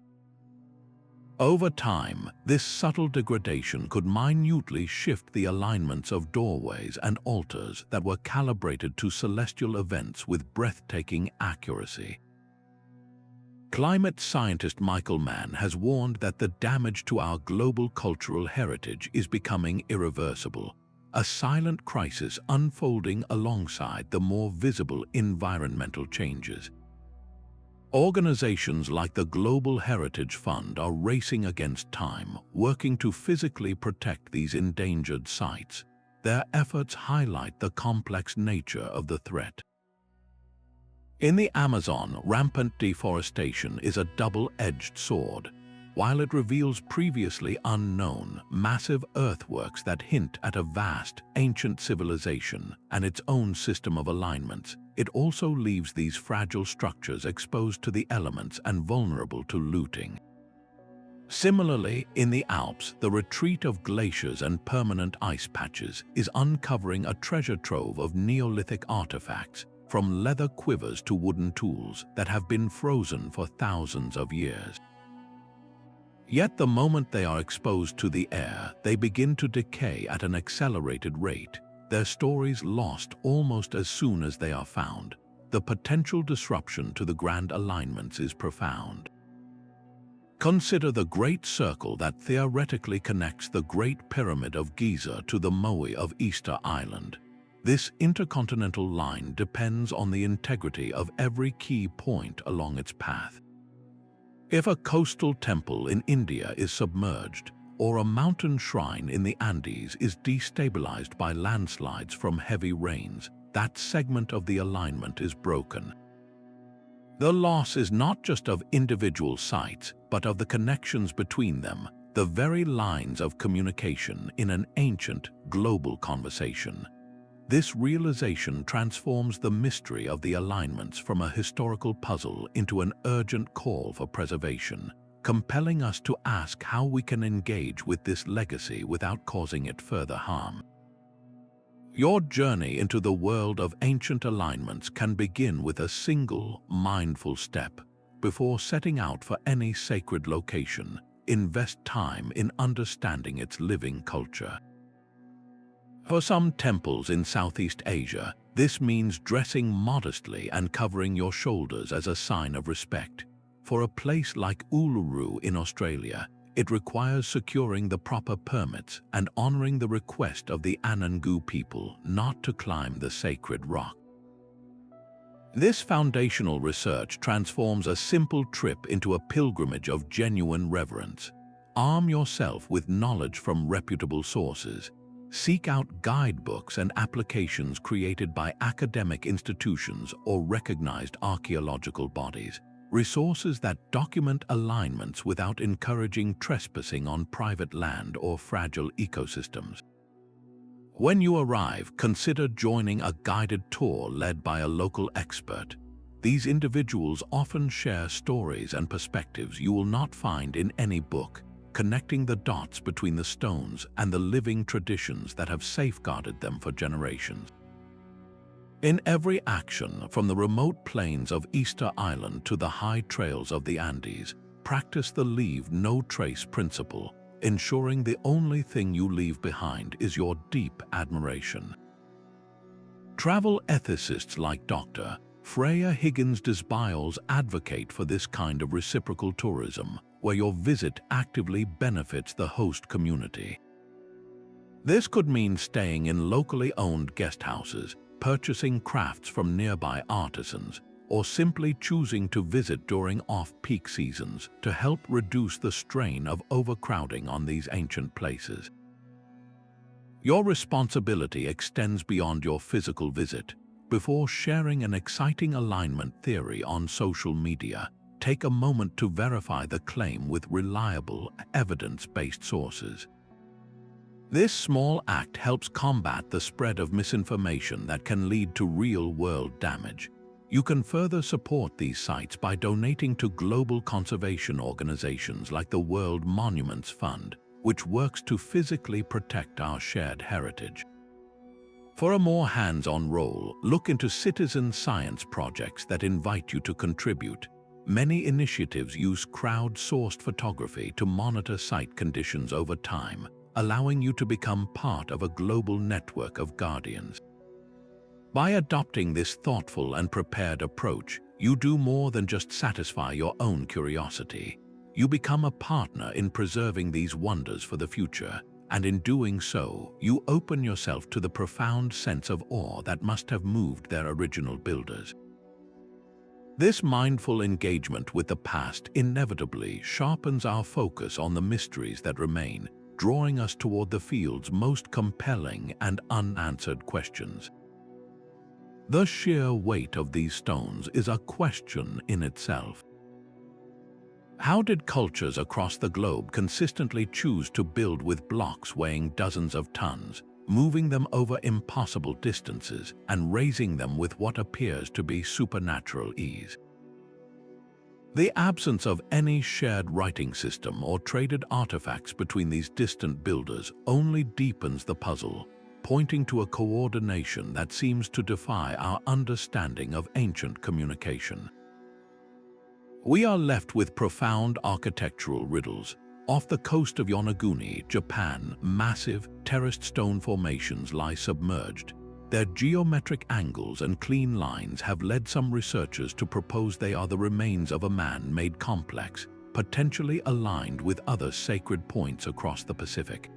Over time, this subtle degradation could minutely shift the alignments of doorways and altars that were calibrated to celestial events with breathtaking accuracy. Climate scientist Michael Mann has warned that the damage to our global cultural heritage is becoming irreversible, a silent crisis unfolding alongside the more visible environmental changes. Organizations like the Global Heritage Fund are racing against time, working to physically protect these endangered sites. Their efforts highlight the complex nature of the threat. In the Amazon, rampant deforestation is a double-edged sword. While it reveals previously unknown, massive earthworks that hint at a vast, ancient civilization and its own system of alignments, it also leaves these fragile structures exposed to the elements and vulnerable to looting. Similarly, in the Alps, the retreat of glaciers and permanent ice patches is uncovering a treasure trove of Neolithic artifacts, from leather quivers to wooden tools that have been frozen for thousands of years. Yet the moment they are exposed to the air, they begin to decay at an accelerated rate, their stories lost almost as soon as they are found. The potential disruption to the grand alignments is profound. Consider the Great Circle that theoretically connects the Great Pyramid of Giza to the Moai of Easter Island. This intercontinental line depends on the integrity of every key point along its path. If a coastal temple in India is submerged, or a mountain shrine in the Andes is destabilized by landslides from heavy rains, that segment of the alignment is broken. The loss is not just of individual sites, but of the connections between them, the very lines of communication in an ancient, global conversation. This realization transforms the mystery of the alignments from a historical puzzle into an urgent call for preservation, compelling us to ask how we can engage with this legacy without causing it further harm. Your journey into the world of ancient alignments can begin with a single, mindful step. Before setting out for any sacred location, invest time in understanding its living culture. For some temples in Southeast Asia, this means dressing modestly and covering your shoulders as a sign of respect. For a place like Uluru in Australia, it requires securing the proper permits and honoring the request of the Anangu people not to climb the sacred rock. This foundational research transforms a simple trip into a pilgrimage of genuine reverence. Arm yourself with knowledge from reputable sources. Seek out guidebooks and applications created by academic institutions or recognized archaeological bodies. Resources that document alignments without encouraging trespassing on private land or fragile ecosystems. When you arrive, consider joining a guided tour led by a local expert. These individuals often share stories and perspectives you will not find in any book, connecting the dots between the stones and the living traditions that have safeguarded them for generations. In every action, from the remote plains of Easter Island to the high trails of the Andes, practice the leave no trace principle, ensuring the only thing you leave behind is your deep admiration. Travel ethicists like Dr. Freya Higgins-Desbiles advocate for this kind of reciprocal tourism, where your visit actively benefits the host community. This could mean staying in locally owned guest houses, purchasing crafts from nearby artisans, or simply choosing to visit during off-peak seasons to help reduce the strain of overcrowding on these ancient places. Your responsibility extends beyond your physical visit. Before sharing an exciting alignment theory on social media, take a moment to verify the claim with reliable, evidence-based sources. This small act helps combat the spread of misinformation that can lead to real-world damage. You can further support these sites by donating to global conservation organizations like the World Monuments Fund, which works to physically protect our shared heritage. For a more hands-on role, look into citizen science projects that invite you to contribute. Many initiatives use crowd-sourced photography to monitor site conditions over time, allowing you to become part of a global network of guardians. By adopting this thoughtful and prepared approach, you do more than just satisfy your own curiosity. You become a partner in preserving these wonders for the future, and in doing so, you open yourself to the profound sense of awe that must have moved their original builders. This mindful engagement with the past inevitably sharpens our focus on the mysteries that remain, drawing us toward the field's most compelling and unanswered questions. The sheer weight of these stones is a question in itself. How did cultures across the globe consistently choose to build with blocks weighing dozens of tons, moving them over impossible distances and raising them with what appears to be supernatural ease? The absence of any shared writing system or traded artifacts between these distant builders only deepens the puzzle, pointing to a coordination that seems to defy our understanding of ancient communication. We are left with profound architectural riddles. Off the coast of Yonaguni, Japan, massive, terraced stone formations lie submerged. Their geometric angles and clean lines have led some researchers to propose they are the remains of a man-made complex, potentially aligned with other sacred points across the Pacific.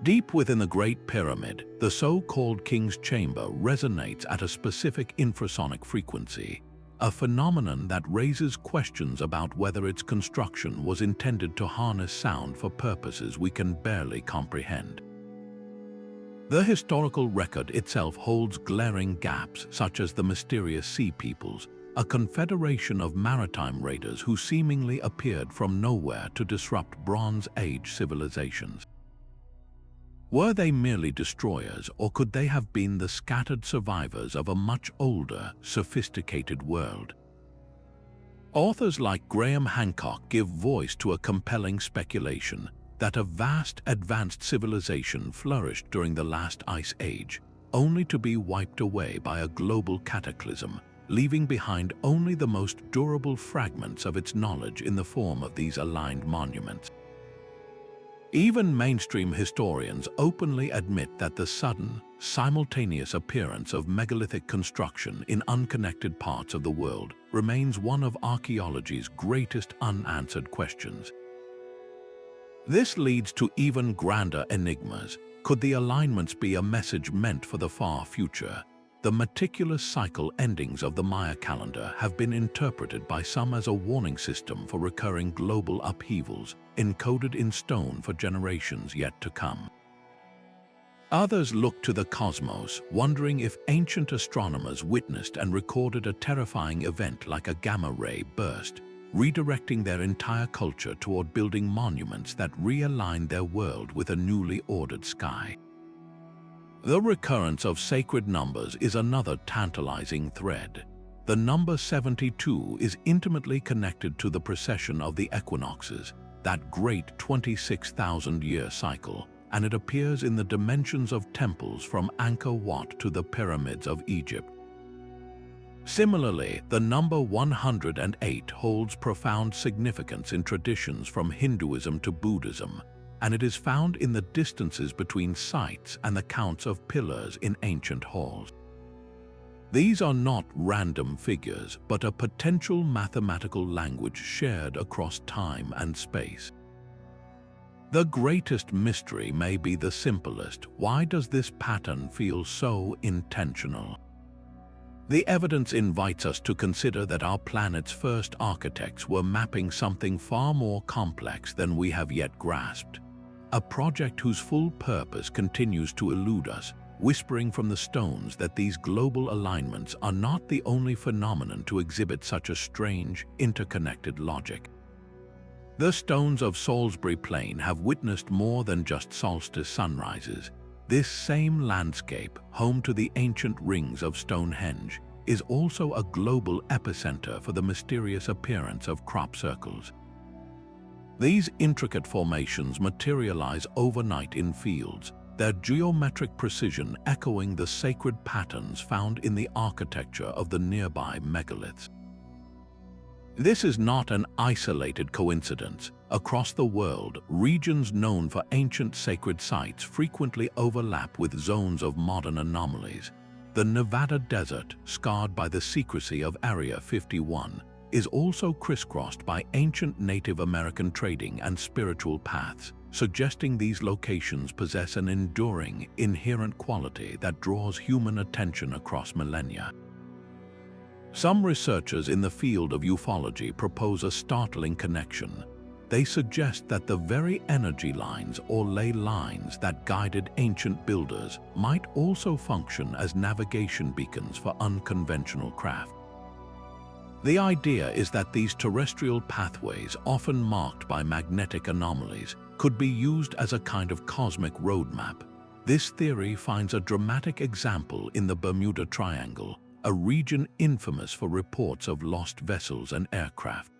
Deep within the Great Pyramid, the so-called King's Chamber resonates at a specific infrasonic frequency, a phenomenon that raises questions about whether its construction was intended to harness sound for purposes we can barely comprehend. The historical record itself holds glaring gaps, such as the mysterious Sea Peoples, a confederation of maritime raiders who seemingly appeared from nowhere to disrupt Bronze Age civilizations. Were they merely destroyers, or could they have been the scattered survivors of a much older, sophisticated world? Authors like Graham Hancock give voice to a compelling speculation that a vast, advanced civilization flourished during the last ice age, only to be wiped away by a global cataclysm, leaving behind only the most durable fragments of its knowledge in the form of these aligned monuments. Even mainstream historians openly admit that the sudden, simultaneous appearance of megalithic construction in unconnected parts of the world remains one of archaeology's greatest unanswered questions. This leads to even grander enigmas. Could the alignments be a message meant for the far future? The meticulous cycle endings of the Maya calendar have been interpreted by some as a warning system for recurring global upheavals, encoded in stone for generations yet to come. Others look to the cosmos, wondering if ancient astronomers witnessed and recorded a terrifying event like a gamma-ray burst, redirecting their entire culture toward building monuments that realigned their world with a newly ordered sky. The recurrence of sacred numbers is another tantalizing thread. The number 72 is intimately connected to the precession of the equinoxes, that great 26,000-year cycle, and it appears in the dimensions of temples from Angkor Wat to the pyramids of Egypt. Similarly, the number 108 holds profound significance in traditions from Hinduism to Buddhism, and it is found in the distances between sites and the counts of pillars in ancient halls. These are not random figures, but a potential mathematical language shared across time and space. The greatest mystery may be the simplest. Why does this pattern feel so intentional? The evidence invites us to consider that our planet's first architects were mapping something far more complex than we have yet grasped. A project whose full purpose continues to elude us, whispering from the stones that these global alignments are not the only phenomenon to exhibit such a strange, interconnected logic. The stones of Salisbury Plain have witnessed more than just solstice sunrises. This same landscape, home to the ancient rings of Stonehenge, is also a global epicenter for the mysterious appearance of crop circles. These intricate formations materialize overnight in fields, their geometric precision echoing the sacred patterns found in the architecture of the nearby megaliths. This is not an isolated coincidence. Across the world, regions known for ancient sacred sites frequently overlap with zones of modern anomalies. The Nevada desert, scarred by the secrecy of Area 51, is also crisscrossed by ancient Native American trading and spiritual paths, suggesting these locations possess an enduring, inherent quality that draws human attention across millennia. Some researchers in the field of ufology propose a startling connection. They suggest that the very energy lines or ley lines that guided ancient builders might also function as navigation beacons for unconventional craft. The idea is that these terrestrial pathways, often marked by magnetic anomalies, could be used as a kind of cosmic roadmap. This theory finds a dramatic example in the Bermuda Triangle, a region infamous for reports of lost vessels and aircraft.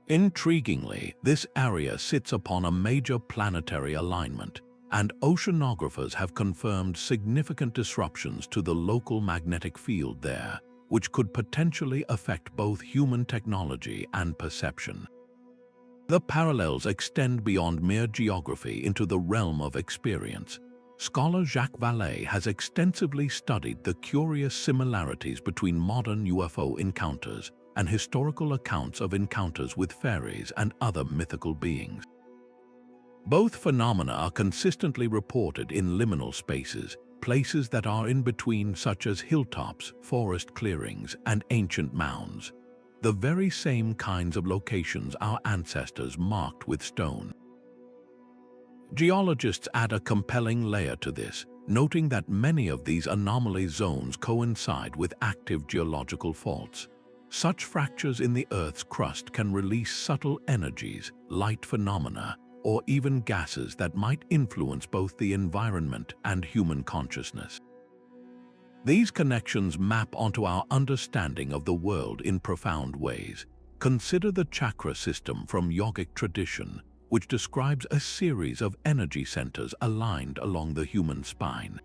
Intriguingly, this area sits upon a major planetary alignment, and oceanographers have confirmed significant disruptions to the local magnetic field there, which could potentially affect both human technology and perception. The parallels extend beyond mere geography into the realm of experience. Scholar Jacques Vallée has extensively studied the curious similarities between modern UFO encounters and historical accounts of encounters with fairies and other mythical beings. Both phenomena are consistently reported in liminal spaces, places that are in between, such as hilltops, forest clearings, and ancient mounds, the very same kinds of locations our ancestors marked with stone. Geologists add a compelling layer to this, noting that many of these anomaly zones coincide with active geological faults. Such fractures in the Earth's crust can release subtle energies, light phenomena, or even gases that might influence both the environment and human consciousness. These connections map onto our understanding of the world in profound ways. Consider the chakra system from yogic tradition, which describes a series of energy centers aligned along the human spine.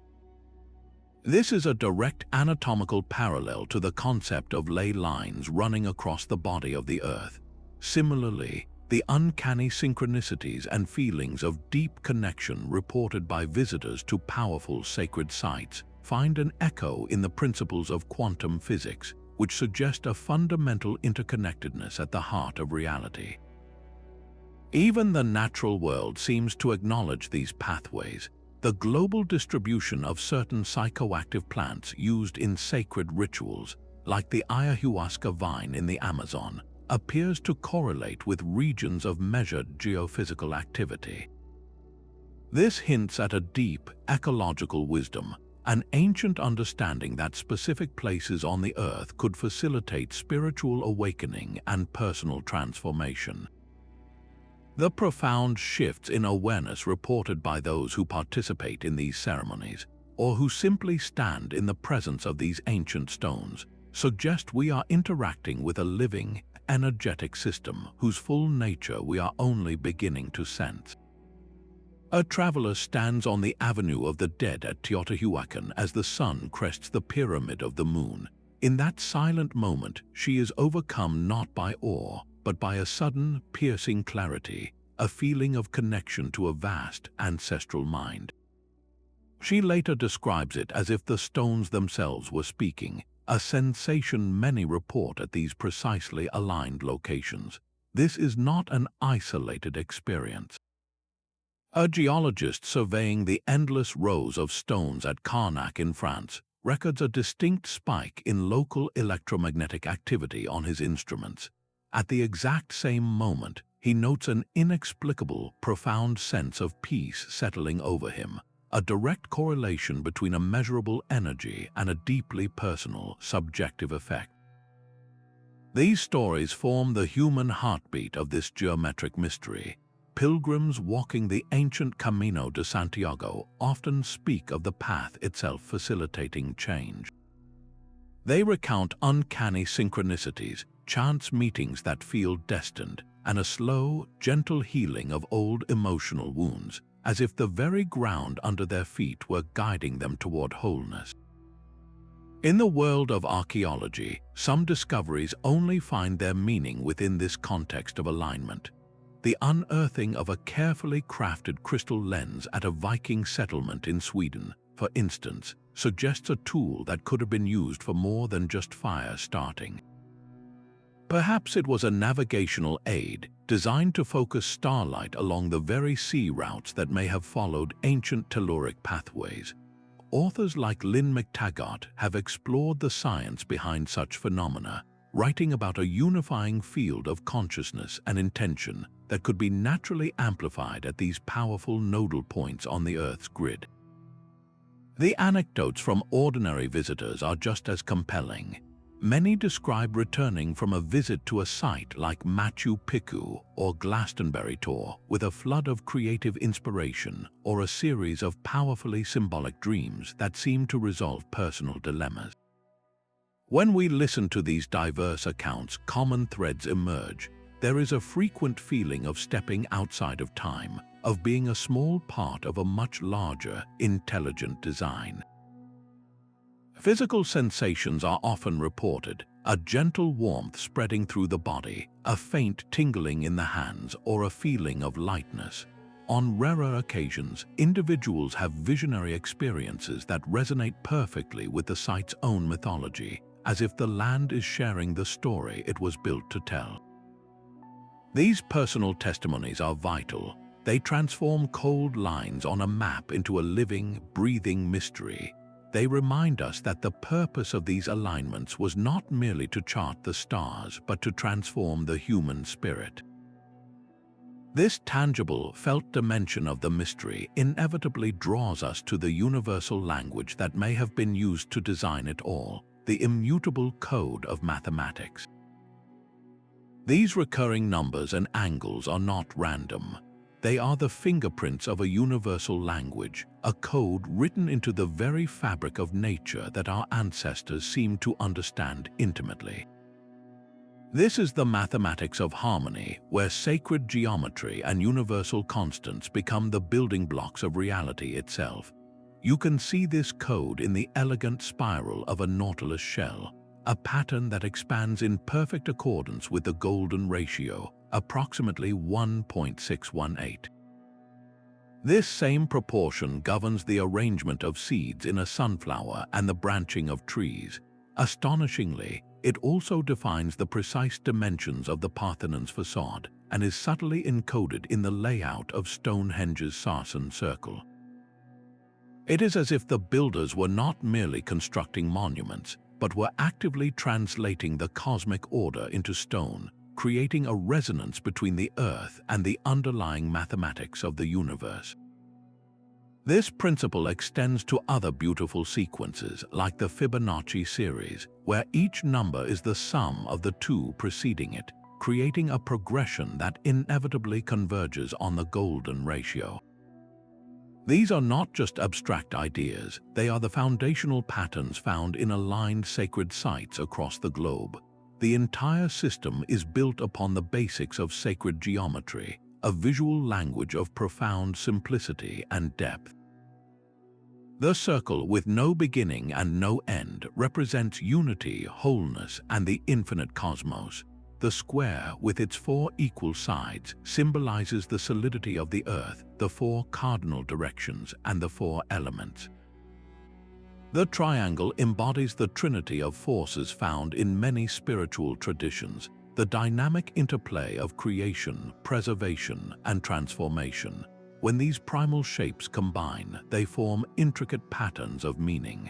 This is a direct anatomical parallel to the concept of ley lines running across the body of the Earth. Similarly, the uncanny synchronicities and feelings of deep connection reported by visitors to powerful sacred sites find an echo in the principles of quantum physics, which suggest a fundamental interconnectedness at the heart of reality. Even the natural world seems to acknowledge these pathways. The global distribution of certain psychoactive plants used in sacred rituals, like the ayahuasca vine in the Amazon, appears to correlate with regions of measured geophysical activity. This hints at a deep ecological wisdom, an ancient understanding that specific places on the Earth could facilitate spiritual awakening and personal transformation. The profound shifts in awareness reported by those who participate in these ceremonies, or who simply stand in the presence of these ancient stones, suggest we are interacting with a living, energetic system whose full nature we are only beginning to sense. A traveler stands on the Avenue of the Dead at Teotihuacan as the sun crests the pyramid of the moon. In that silent moment, she is overcome not by awe, but by a sudden, piercing clarity, a feeling of connection to a vast, ancestral mind. She later describes it as if the stones themselves were speaking, a sensation many report at these precisely aligned locations. This is not an isolated experience. A geologist surveying the endless rows of stones at Carnac in France records a distinct spike in local electromagnetic activity on his instruments. At the exact same moment, he notes an inexplicable, profound sense of peace settling over him, a direct correlation between a measurable energy and a deeply personal, subjective effect. These stories form the human heartbeat of this geometric mystery. Pilgrims walking the ancient Camino de Santiago often speak of the path itself facilitating change. They recount uncanny synchronicities, chance meetings that feel destined, and a slow, gentle healing of old emotional wounds, as if the very ground under their feet were guiding them toward wholeness. In the world of archaeology, some discoveries only find their meaning within this context of alignment. The unearthing of a carefully crafted crystal lens at a Viking settlement in Sweden, for instance, suggests a tool that could have been used for more than just fire starting. Perhaps it was a navigational aid designed to focus starlight along the very sea routes that may have followed ancient telluric pathways. Authors like Lynn McTaggart have explored the science behind such phenomena, writing about a unifying field of consciousness and intention that could be naturally amplified at these powerful nodal points on the Earth's grid. The anecdotes from ordinary visitors are just as compelling. Many describe returning from a visit to a site like Machu Picchu or Glastonbury tour with a flood of creative inspiration or a series of powerfully symbolic dreams that seem to resolve personal dilemmas. When we listen to these diverse accounts, common threads emerge. There is a frequent feeling of stepping outside of time, of being a small part of a much larger, intelligent design. Physical sensations are often reported, a gentle warmth spreading through the body, a faint tingling in the hands, or a feeling of lightness. On rarer occasions, individuals have visionary experiences that resonate perfectly with the site's own mythology, as if the land is sharing the story it was built to tell. These personal testimonies are vital. They transform cold lines on a map into a living, breathing mystery. They remind us that the purpose of these alignments was not merely to chart the stars, but to transform the human spirit. This tangible, felt dimension of the mystery inevitably draws us to the universal language that may have been used to design it all, the immutable code of mathematics. These recurring numbers and angles are not random. They are the fingerprints of a universal language, a code written into the very fabric of nature that our ancestors seem to understand intimately. This is the mathematics of harmony, where sacred geometry and universal constants become the building blocks of reality itself. You can see this code in the elegant spiral of a nautilus shell, a pattern that expands in perfect accordance with the golden ratio, approximately 1.618. This same proportion governs the arrangement of seeds in a sunflower and the branching of trees. Astonishingly, it also defines the precise dimensions of the Parthenon's facade and is subtly encoded in the layout of Stonehenge's Sarsen circle. It is as if the builders were not merely constructing monuments, but were actively translating the cosmic order into stone, creating a resonance between the earth and the underlying mathematics of the universe. This principle extends to other beautiful sequences, like the Fibonacci series, where each number is the sum of the two preceding it, creating a progression that inevitably converges on the golden ratio. These are not just abstract ideas, they are the foundational patterns found in aligned sacred sites across the globe. The entire system is built upon the basics of sacred geometry, a visual language of profound simplicity and depth. The circle with no beginning and no end represents unity, wholeness, and the infinite cosmos. The square, with its four equal sides, symbolizes the solidity of the earth, the four cardinal directions, and the four elements. The triangle embodies the trinity of forces found in many spiritual traditions, the dynamic interplay of creation, preservation, and transformation. When these primal shapes combine, they form intricate patterns of meaning.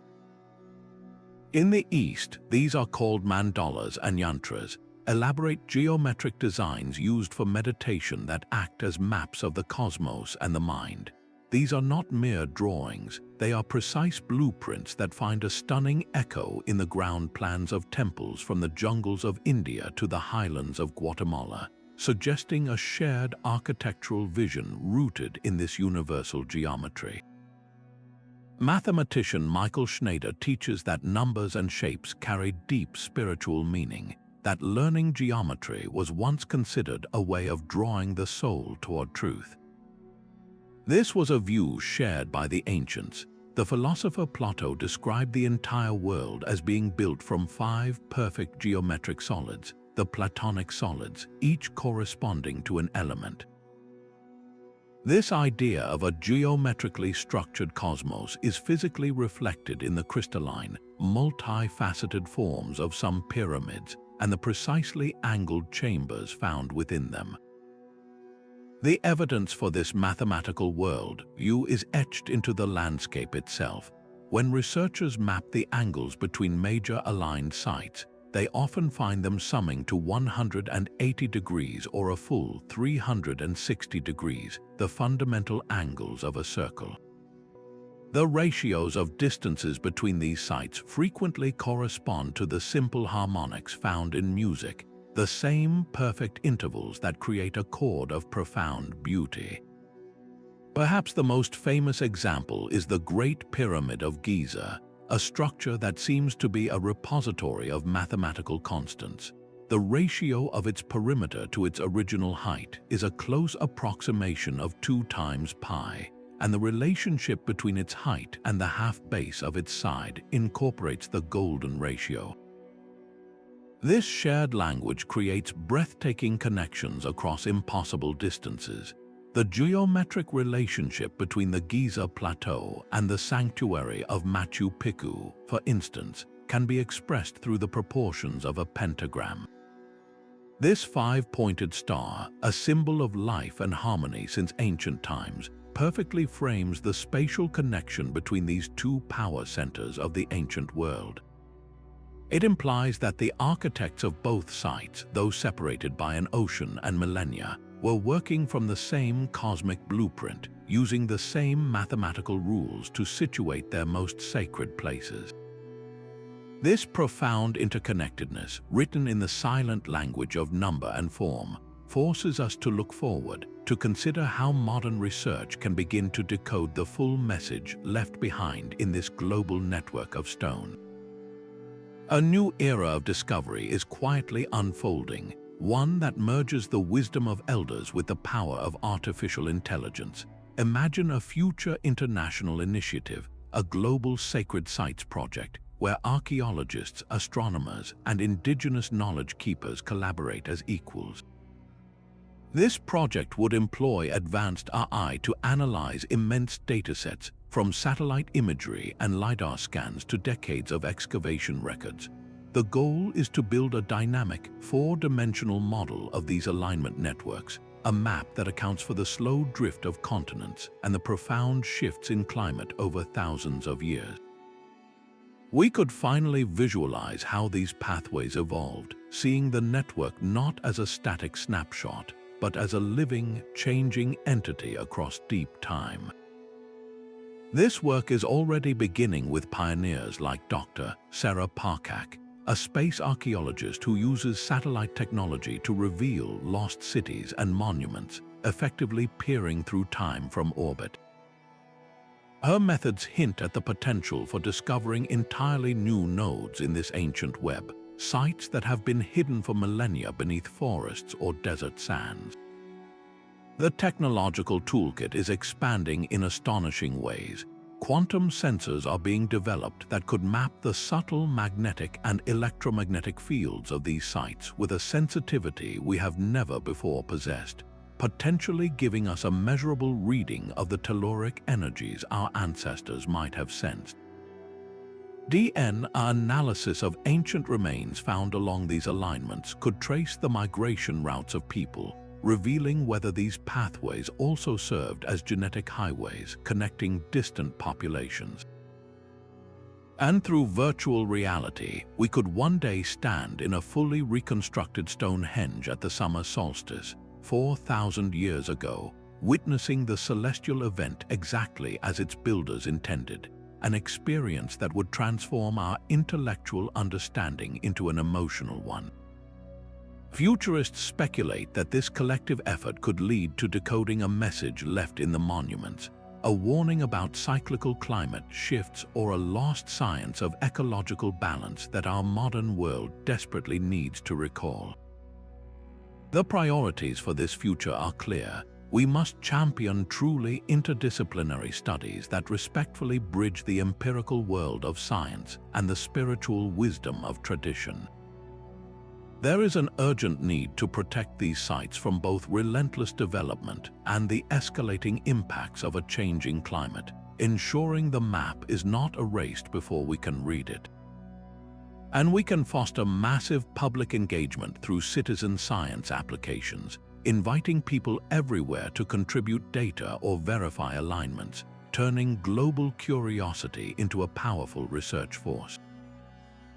In the East, these are called mandalas and yantras, elaborate geometric designs used for meditation that act as maps of the cosmos and the mind. These are not mere drawings, they are precise blueprints that find a stunning echo in the ground plans of temples from the jungles of India to the highlands of Guatemala, suggesting a shared architectural vision rooted in this universal geometry. Mathematician Michael Schneider teaches that numbers and shapes carry deep spiritual meaning, that learning geometry was once considered a way of drawing the soul toward truth. This was a view shared by the ancients. The philosopher Plato described the entire world as being built from 5 perfect geometric solids, the Platonic solids, each corresponding to an element. This idea of a geometrically structured cosmos is physically reflected in the crystalline, multifaceted forms of some pyramids and the precisely angled chambers found within them. The evidence for this mathematical world view is etched into the landscape itself. When researchers map the angles between major aligned sites, they often find them summing to 180 degrees or a full 360 degrees, the fundamental angles of a circle. The ratios of distances between these sites frequently correspond to the simple harmonics found in music, the same perfect intervals that create a chord of profound beauty. Perhaps the most famous example is the Great Pyramid of Giza, a structure that seems to be a repository of mathematical constants. The ratio of its perimeter to its original height is a close approximation of 2 times pi, and the relationship between its height and the half base of its side incorporates the golden ratio. This shared language creates breathtaking connections across impossible distances. The geometric relationship between the Giza Plateau and the sanctuary of Machu Picchu, for instance, can be expressed through the proportions of a pentagram. This 5-pointed star, a symbol of life and harmony since ancient times, perfectly frames the spatial connection between these 2 power centers of the ancient world. It implies that the architects of both sites, though separated by an ocean and millennia, were working from the same cosmic blueprint, using the same mathematical rules to situate their most sacred places. This profound interconnectedness, written in the silent language of number and form, forces us to look forward, to consider how modern research can begin to decode the full message left behind in this global network of stone. A new era of discovery is quietly unfolding, one that merges the wisdom of elders with the power of artificial intelligence. Imagine a future international initiative, a global sacred sites project, where archaeologists, astronomers, and indigenous knowledge keepers collaborate as equals. This project would employ advanced AI to analyze immense datasets, from satellite imagery and LiDAR scans to decades of excavation records. The goal is to build a dynamic, four-dimensional model of these alignment networks, a map that accounts for the slow drift of continents and the profound shifts in climate over thousands of years. We could finally visualize how these pathways evolved, seeing the network not as a static snapshot, but as a living, changing entity across deep time. This work is already beginning with pioneers like Dr. Sarah Parcak, a space archaeologist who uses satellite technology to reveal lost cities and monuments, effectively peering through time from orbit. Her methods hint at the potential for discovering entirely new nodes in this ancient web, sites that have been hidden for millennia beneath forests or desert sands. The technological toolkit is expanding in astonishing ways. Quantum sensors are being developed that could map the subtle magnetic and electromagnetic fields of these sites with a sensitivity we have never before possessed, potentially giving us a measurable reading of the telluric energies our ancestors might have sensed. DNA analysis of ancient remains found along these alignments could trace the migration routes of people, revealing whether these pathways also served as genetic highways connecting distant populations. And through virtual reality, we could one day stand in a fully reconstructed Stonehenge at the summer solstice, 4,000 years ago, witnessing the celestial event exactly as its builders intended, an experience that would transform our intellectual understanding into an emotional one. Futurists speculate that this collective effort could lead to decoding a message left in the monuments, a warning about cyclical climate shifts or a lost science of ecological balance that our modern world desperately needs to recall. The priorities for this future are clear. We must champion truly interdisciplinary studies that respectfully bridge the empirical world of science and the spiritual wisdom of tradition. There is an urgent need to protect these sites from both relentless development and the escalating impacts of a changing climate, ensuring the map is not erased before we can read it. And we can foster massive public engagement through citizen science applications, inviting people everywhere to contribute data or verify alignments, turning global curiosity into a powerful research force.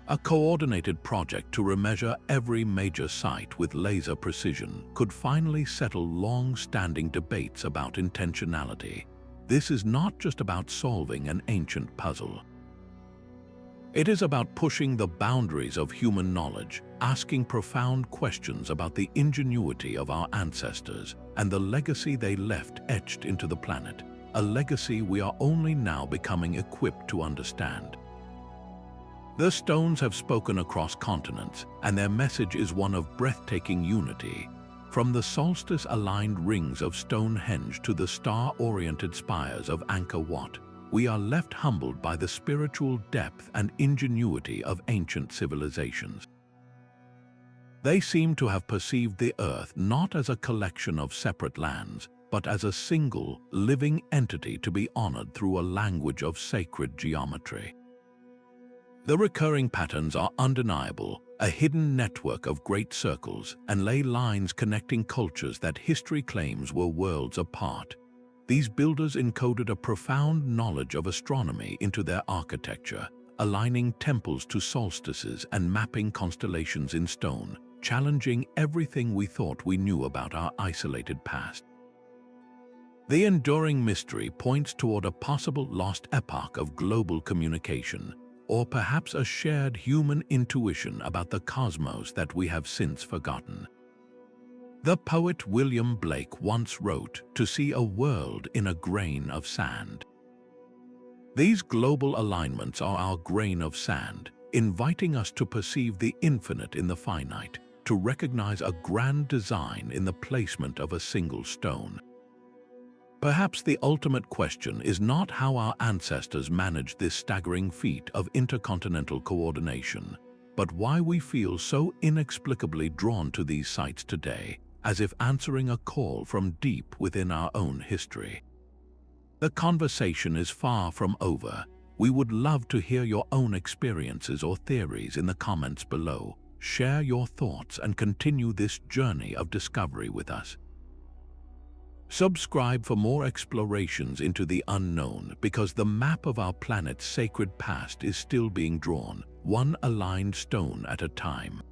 A coordinated project to remeasure every major site with laser precision could finally settle long-standing debates about intentionality. This is not just about solving an ancient puzzle. It is about pushing the boundaries of human knowledge, asking profound questions about the ingenuity of our ancestors and the legacy they left etched into the planet, a legacy we are only now becoming equipped to understand. The stones have spoken across continents, and their message is one of breathtaking unity. From the solstice-aligned rings of Stonehenge to the star-oriented spires of Angkor, we are left humbled by the spiritual depth and ingenuity of ancient civilizations. They seem to have perceived the Earth not as a collection of separate lands, but as a single, living entity to be honored through a language of sacred geometry. The recurring patterns are undeniable, a hidden network of great circles and ley lines connecting cultures that history claims were worlds apart. These builders encoded a profound knowledge of astronomy into their architecture, aligning temples to solstices and mapping constellations in stone, challenging everything we thought we knew about our isolated past. The enduring mystery points toward a possible lost epoch of global communication, or perhaps a shared human intuition about the cosmos that we have since forgotten. The poet William Blake once wrote, "To see a world in a grain of sand." These global alignments are our grain of sand, inviting us to perceive the infinite in the finite, to recognize a grand design in the placement of a single stone. Perhaps the ultimate question is not how our ancestors managed this staggering feat of intercontinental coordination, but why we feel so inexplicably drawn to these sites today, as if answering a call from deep within our own history. The conversation is far from over. We would love to hear your own experiences or theories in the comments below. Share your thoughts and continue this journey of discovery with us. Subscribe for more explorations into the unknown, because the map of our planet's sacred past is still being drawn, one aligned stone at a time.